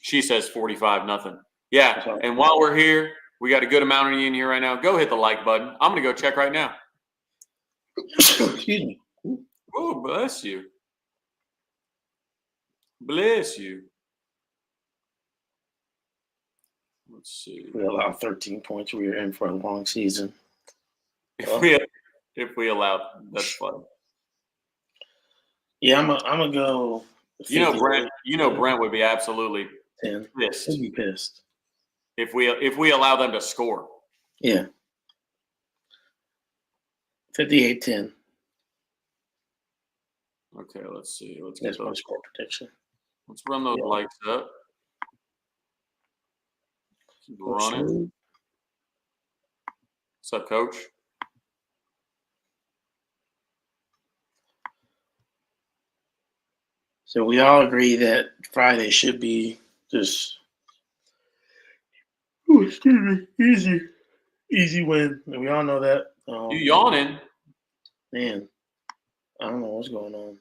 she says 45-0. Yeah. And while we're here, we got a good amount of you in here right now. Go hit the like button. I'm going to go check right now. Excuse me. Oh, bless you. Bless you. Let's see. We allow 13 points. We are in for a long season. If we allow, that's fun. Yeah, I'm gonna go. Brent would be absolutely 10. pissed. He'd be pissed if we allow them to score. Yeah. 58-10. Okay, let's see. That's my score prediction. Let's run those lights up. Keep running. What's up, Coach? So we all agree that Friday should be just easy win. And we all know that. You yawning? Man, I don't know what's going on.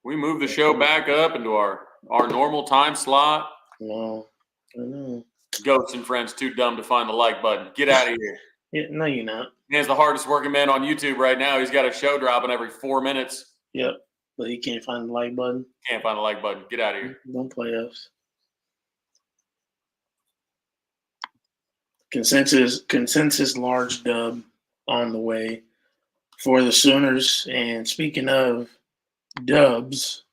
We moved the show back up into our normal time slot. No, I know. Ghosts and friends too dumb to find the like button. Get out of here. Yeah, no, you're not. He's the hardest working man on YouTube right now. He's got a show dropping every 4 minutes. Yep, but he can't find the like button. Can't find the like button. Get out of here. Don't play us. Consensus large dub on the way for the Sooners. And speaking of dubs,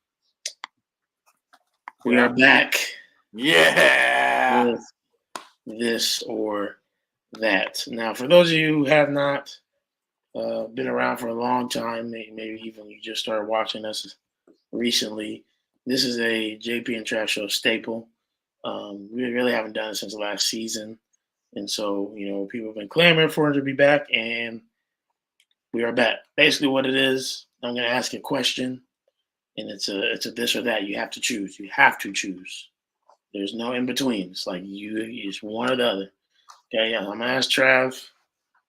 we are back. Yeah. With this or that. Now, for those of you who have not been around for a long time, maybe even you just started watching us recently, this is a JP and Trav Show staple. We really haven't done it since last season. And so, people have been clamoring for it to be back, and we are back. Basically what it is, I'm going to ask a question, and it's a this or that. You have to choose. You have to choose. There's no in between. It's like it's one or the other. Okay, I'm going to ask Trav.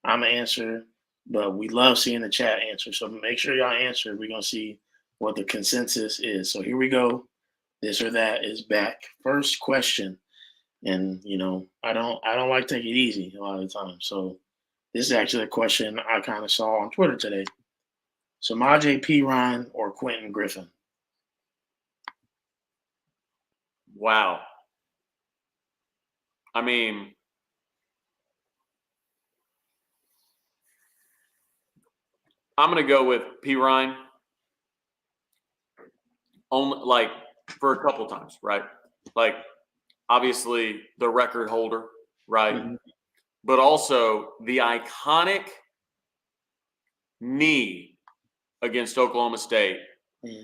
I'm going to answer, but we love seeing the chat answer. So make sure y'all answer. We're going to see what the consensus is. So here we go. This or that is back. First question. And, I don't like to take it easy a lot of the time. So this is actually a question I kind of saw on Twitter today. Samaje Perine or Quentin Griffin? Wow. I mean, I'm going to go with Perine only for a couple times, right? Obviously the record holder, right? Mm-hmm. But also the iconic knee against Oklahoma State. Yeah.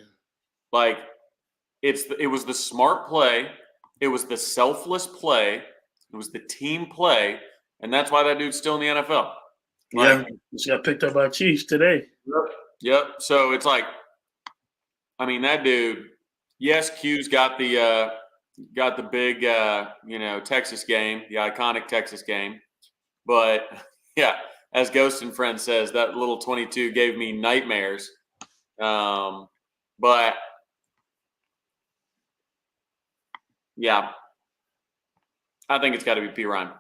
It was the smart play. It was the selfless play. It was the team play. And that's why that dude's still in the NFL. Just got picked up by Chiefs today. Yep. So it's that dude, yes, Q's got the big, Texas game, the iconic Texas game. But, yeah, as Ghost and Friends says, that little 22 gave me nightmares. But yeah, I think it's got to be Perine.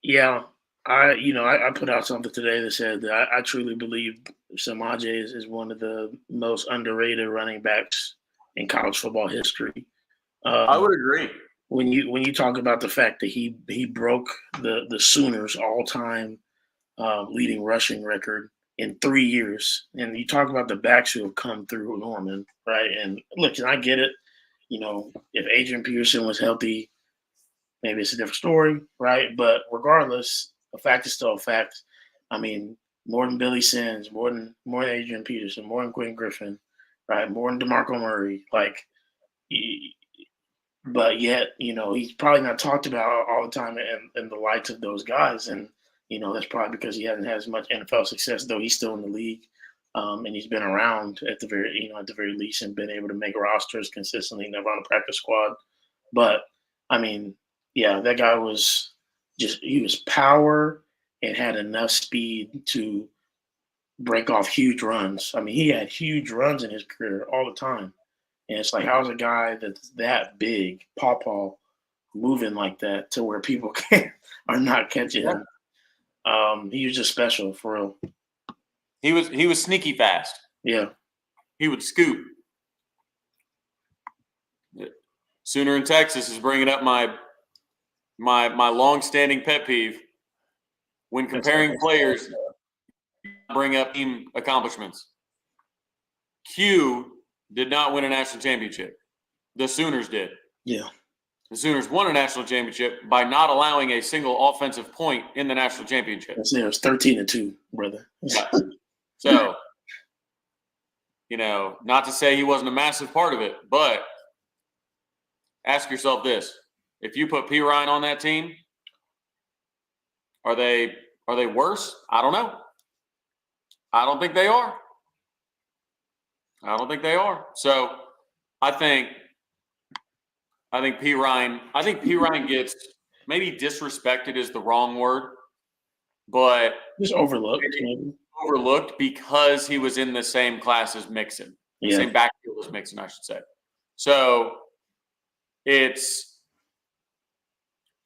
Yeah, I put out something today that said that I truly believe Samaje is one of the most underrated running backs in college football history. I Um, would agree. when you talk about the fact that he broke the Sooners all time leading rushing record in 3 years, and you talk about the backs who have come through Norman, right? And look, and I get it. If Adrian Peterson was healthy, maybe it's a different story, right? But regardless, a fact is still a fact. I mean, more than Billy Sins, more than Adrian Peterson, more than Quentin Griffin, right? More than DeMarco Murray. But yet, he's probably not talked about all the time in the lights of those guys. And, that's probably because he hasn't had as much NFL success, though he's still in the league. And he's been around at the very least and been able to make rosters consistently, never on a practice squad. But I mean, yeah, that guy he was power and had enough speed to break off huge runs. I mean, he had huge runs in his career all the time. And it's like, how's a guy that's that big, Paw, moving like that to where people are not catching him? He was just special for real. He was sneaky fast. Yeah. He would scoop. Sooner in Texas is bringing up my long-standing pet peeve when comparing players. Bring up team accomplishments. Q did not win a national championship. The Sooners did. Yeah. The Sooners won a national championship by not allowing a single offensive point in the national championship. It was 13-2, brother. So, not to say he wasn't a massive part of it, but ask yourself this. If you put Perine on that team, are they worse? I don't know. I don't think they are. So I think Perine gets maybe disrespected is the wrong word, but just overlooked maybe. Overlooked because he was in the same class as Mixon. The same backfield as Mixon, I should say. So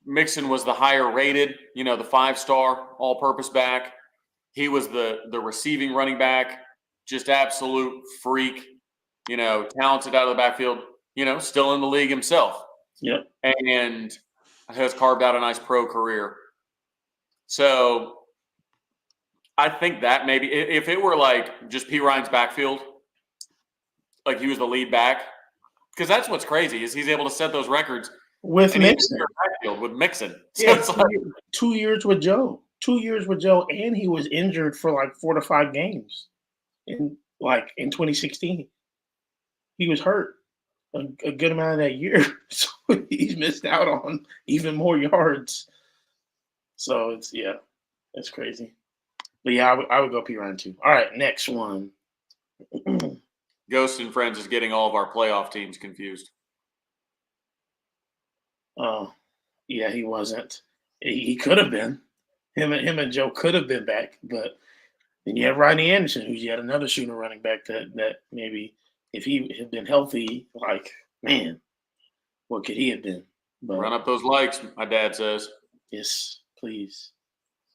Mixon was the higher rated, the 5-star all-purpose back. He was the receiving running back, just absolute freak, talented out of the backfield, still in the league himself. Yep. And has carved out a nice pro career. So I think that maybe if it were like just Perine's backfield, like he was the lead back, because that's what's crazy is he's able to set those records with Mixon. With Mixon. So yeah, it's like 2 years with Joe. 2 years with Joe, and he was injured for like 4 to 5 games in 2016. He was hurt a good amount of that year, so he's missed out on even more yards. So it's crazy. But yeah, I would go Perine too. All right, next one. Ghost and Friends is getting all of our playoff teams confused. Oh, yeah, he wasn't. He could have been. Him and Joe could have been back, but then you have Rodney Anderson, who's yet another Sooner running back that maybe if he had been healthy, man, what could he have been? But run up those likes, my dad says. Yes, please.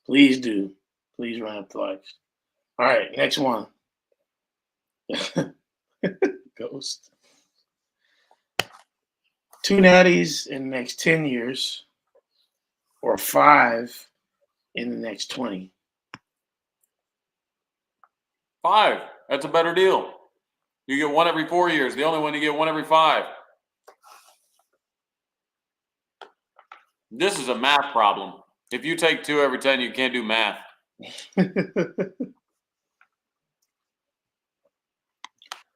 Please do. Please run up the likes. All right, next one. Ghost. 2 natties in the next 10 years or 5 in the next 20. 5. That's a better deal. You get 1 every 4 years. The only one you get 1 every 5. This is a math problem. If you take 2 every 10, you can't do math.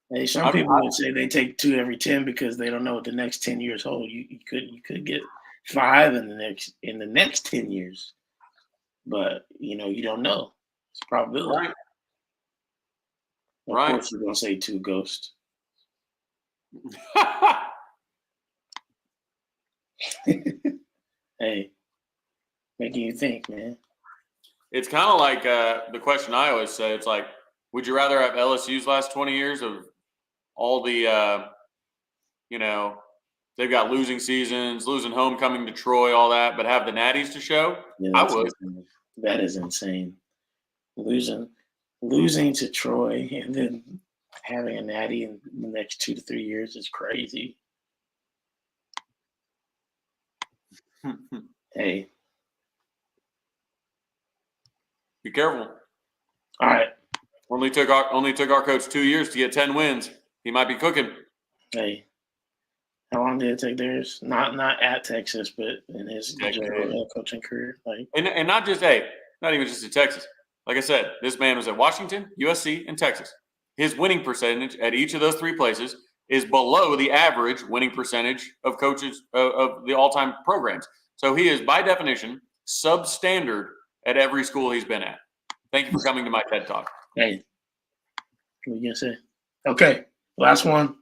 Hey, some people would say they take 2 every 10 because they don't know what the next 10 years hold. You could get 5 in the next 10 years, but you don't know. It's probability. Right. Of course, you're gonna say 2, Ghost. Hey, making you think, man. It's kind of like the question I always say. It's like, Would you rather have LSU's last 20 years of all the, they've got losing seasons, losing homecoming to Troy, all that, but have the natties to show? Yeah, I would. insane. That is insane. Losing to Troy and then having a natty in the next 2 to 3 years is crazy. Hey, Be careful. all right. Only took our coach 2 years to get 10 wins. He might be cooking. Hey, how long did it take theirs? Not at Texas, but in his general head coaching career. Like, and not even just at Texas. Like I said, this man was at Washington, USC, and Texas. His winning percentage at each of those 3 places is below the average winning percentage of coaches of the all-time programs. So he is, by definition, substandard at every school he's been at. Thank you for coming to my TED Talk. hey, what are you gonna say? Okay, last one.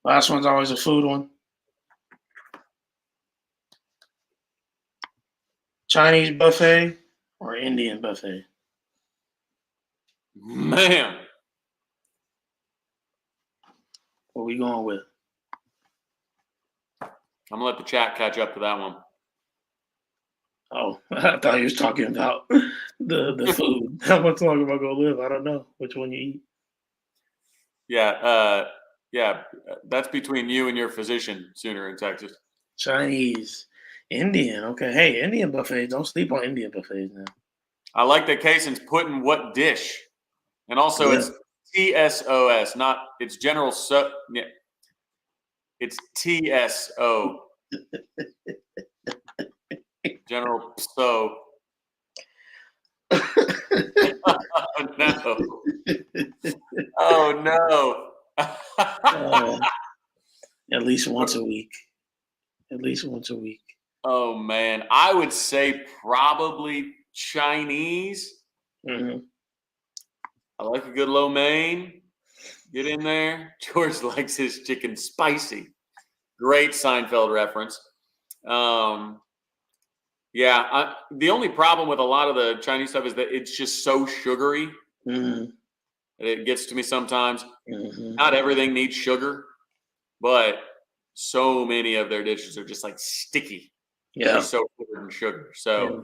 Last one's always a food one. Chinese buffet or Indian buffet? Man, What are we going with? I'm gonna let the chat catch up to that one. Oh, I thought he was talking about the food. How much longer am I gonna live? I don't know which one you eat. Yeah, that's between you and your physician sooner in Texas. Chinese, Indian. Okay, hey, Indian buffets. Don't sleep on Indian buffets now. I like that Kaysen's putting what dish, and also Yeah. it's TSOS, not it's General So. Yeah, it's TSO. General So. Oh no! Oh no! At least once a week. At least once a week. Oh man, I would say probably Chinese. Mm-hmm. I like a good lo mein. Get in there. George likes his chicken spicy. Great Seinfeld reference. The only problem with a lot of the Chinese stuff is that it's just so sugary. Mm-hmm. It gets to me sometimes. Mm-hmm. Not everything needs sugar, but so many of their dishes are just like sticky. Yeah. They're so covered in sugar. So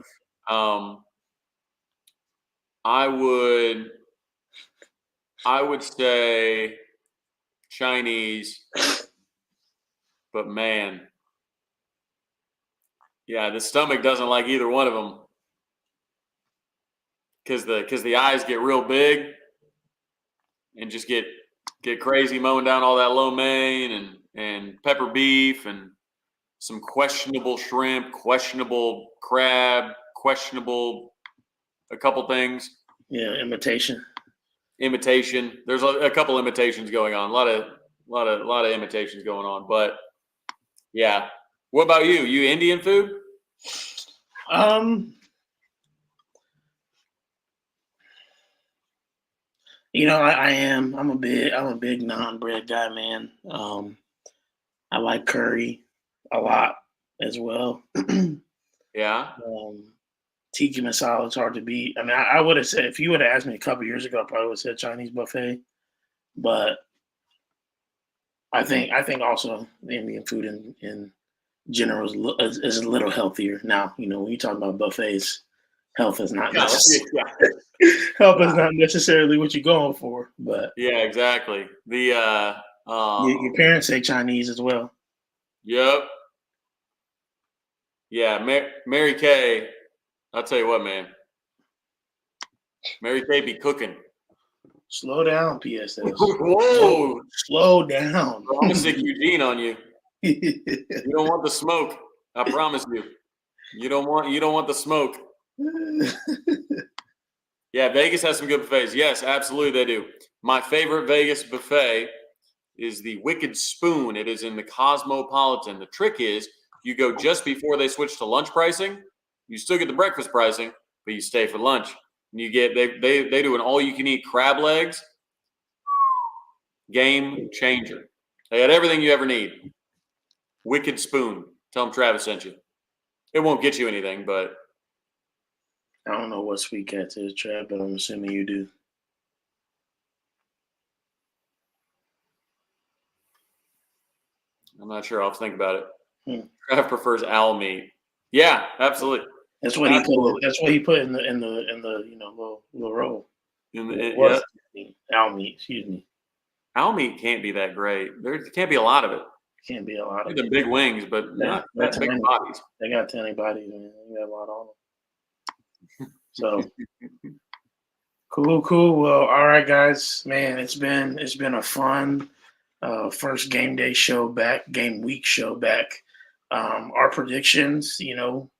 I would say Chinese, but man, yeah, the stomach doesn't like either one of them because the eyes get real big and just get crazy mowing down all that lo mein and pepper beef and some questionable shrimp, questionable crab, questionable a couple things. Yeah, imitation. There's a couple imitations going on. A lot of imitations going on. But yeah, what about you? You Indian food? I am. I'm a big naan bread guy, man. I like curry a lot as well. Yeah. Tiki masala is hard to beat. I mean, I would have said if you would have asked me a couple years ago, I probably would have said Chinese buffet. But I think also the Indian food in general is a little healthier. Now, when you talk about buffets, health is not necessarily what you're going for. But yeah, exactly. The your parents say Chinese as well. Yep. Yeah, Mary Kay. I'll tell you what, man. Mary Kay be cooking. Slow down, PSS. Whoa! Slow down. I'm gonna stick Eugene on you. You don't want the smoke. I promise you. You don't want the smoke. Yeah, Vegas has some good buffets. Yes, absolutely they do. My favorite Vegas buffet is the Wicked Spoon. It is in the Cosmopolitan. The trick is you go just before they switch to lunch pricing. You still get the breakfast pricing, but you stay for lunch. And you get they do an all-you-can-eat crab legs. Game changer. They got everything you ever need. Wicked Spoon. Tell them Travis sent you. It won't get you anything, but I don't know what Sweet Cats is, Trav, but I'm assuming you do. I'm not sure. I'll have to think about it. Hmm. Trav prefers owl meat. Yeah, absolutely. That's what Absolutely. he put. That's what he put in the little roll. Yeah. Owl meat. Excuse me. Owl meat can't be that great. There can't be a lot of it. Can't be a lot of The big wings, but not that big bodies. They got tiny bodies, man. They got a lot on them. So cool. Well, all right, guys. Man, it's been a fun first game day show back, game week show back. Our predictions,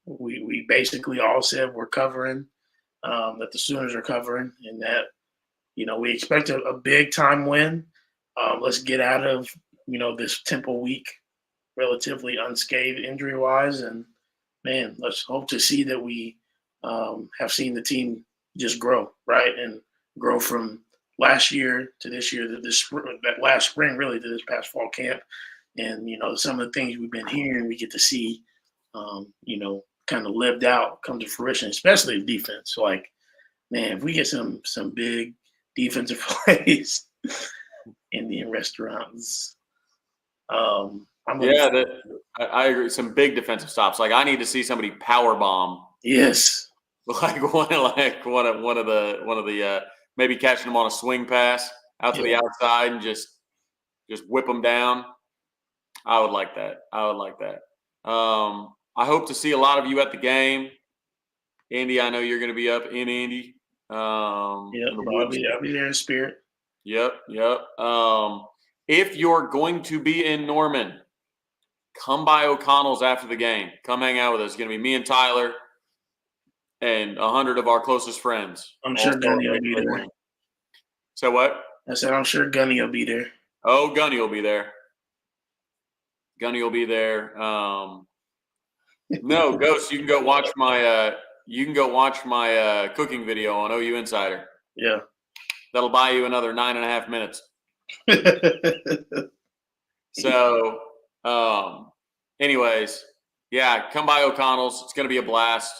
we basically all said we're covering, that the Sooners are covering, and that we expect a big time win. Let's get out of this Temple week relatively unscathed injury wise, and man, let's hope to see that we have seen the team just grow, right, and grow from last year to this year, that last spring really to this past fall camp, and some of the things we've been hearing, we get to see, kind of lived out, come to fruition, especially the defense. Like, man, if we get some big defensive plays, Indian restaurants. I agree. Some big defensive stops. Like, I need to see somebody power bomb. Yes. Like one of the maybe catching them on a swing pass out to the outside and just whip them down. I would like that. I hope to see a lot of you at the game. Andy, I know you're going to be up in Indy. I'll be there in spirit. Yep. If you're going to be in Norman, come by O'Connell's after the game. Come hang out with us. It's going to be me and Tyler and 100 of our closest friends. I'm sure Gunny will be there. So what? I said I'm sure Gunny will be there. Oh, Gunny will be there. No, Ghost, you can go watch my cooking video on OU Insider. Yeah. That'll buy you another 9.5 minutes. So, anyways, yeah, come by O'Connell's. It's going to be a blast.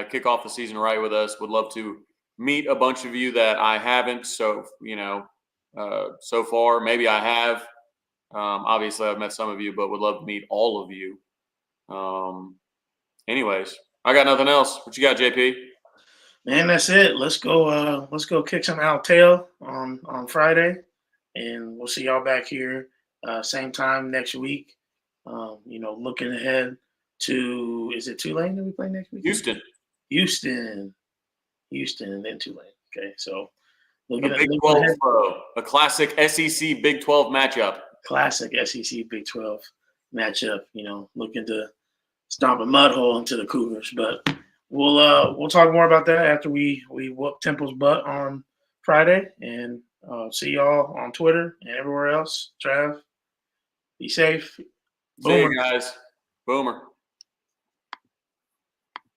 Kick off the season right with us. Would love to meet a bunch of you that I haven't. So, so far, maybe I have. Obviously, I've met some of you, but would love to meet all of you. Anyways, I got nothing else. What you got, JP? Man, that's it. Let's go kick some owl tail on Friday, and we'll see y'all back here same time next week. Looking ahead to, is it Tulane that we play next week? Houston, and then Tulane. Okay, so Big 12, a classic SEC Big 12 matchup. Classic SEC Big 12 matchup. Looking to stomp a mud hole into the Cougars, but we'll talk more about that after we whoop Temple's butt on Friday, and see y'all on Twitter and everywhere else. Trav, be safe. See you guys. Boomer.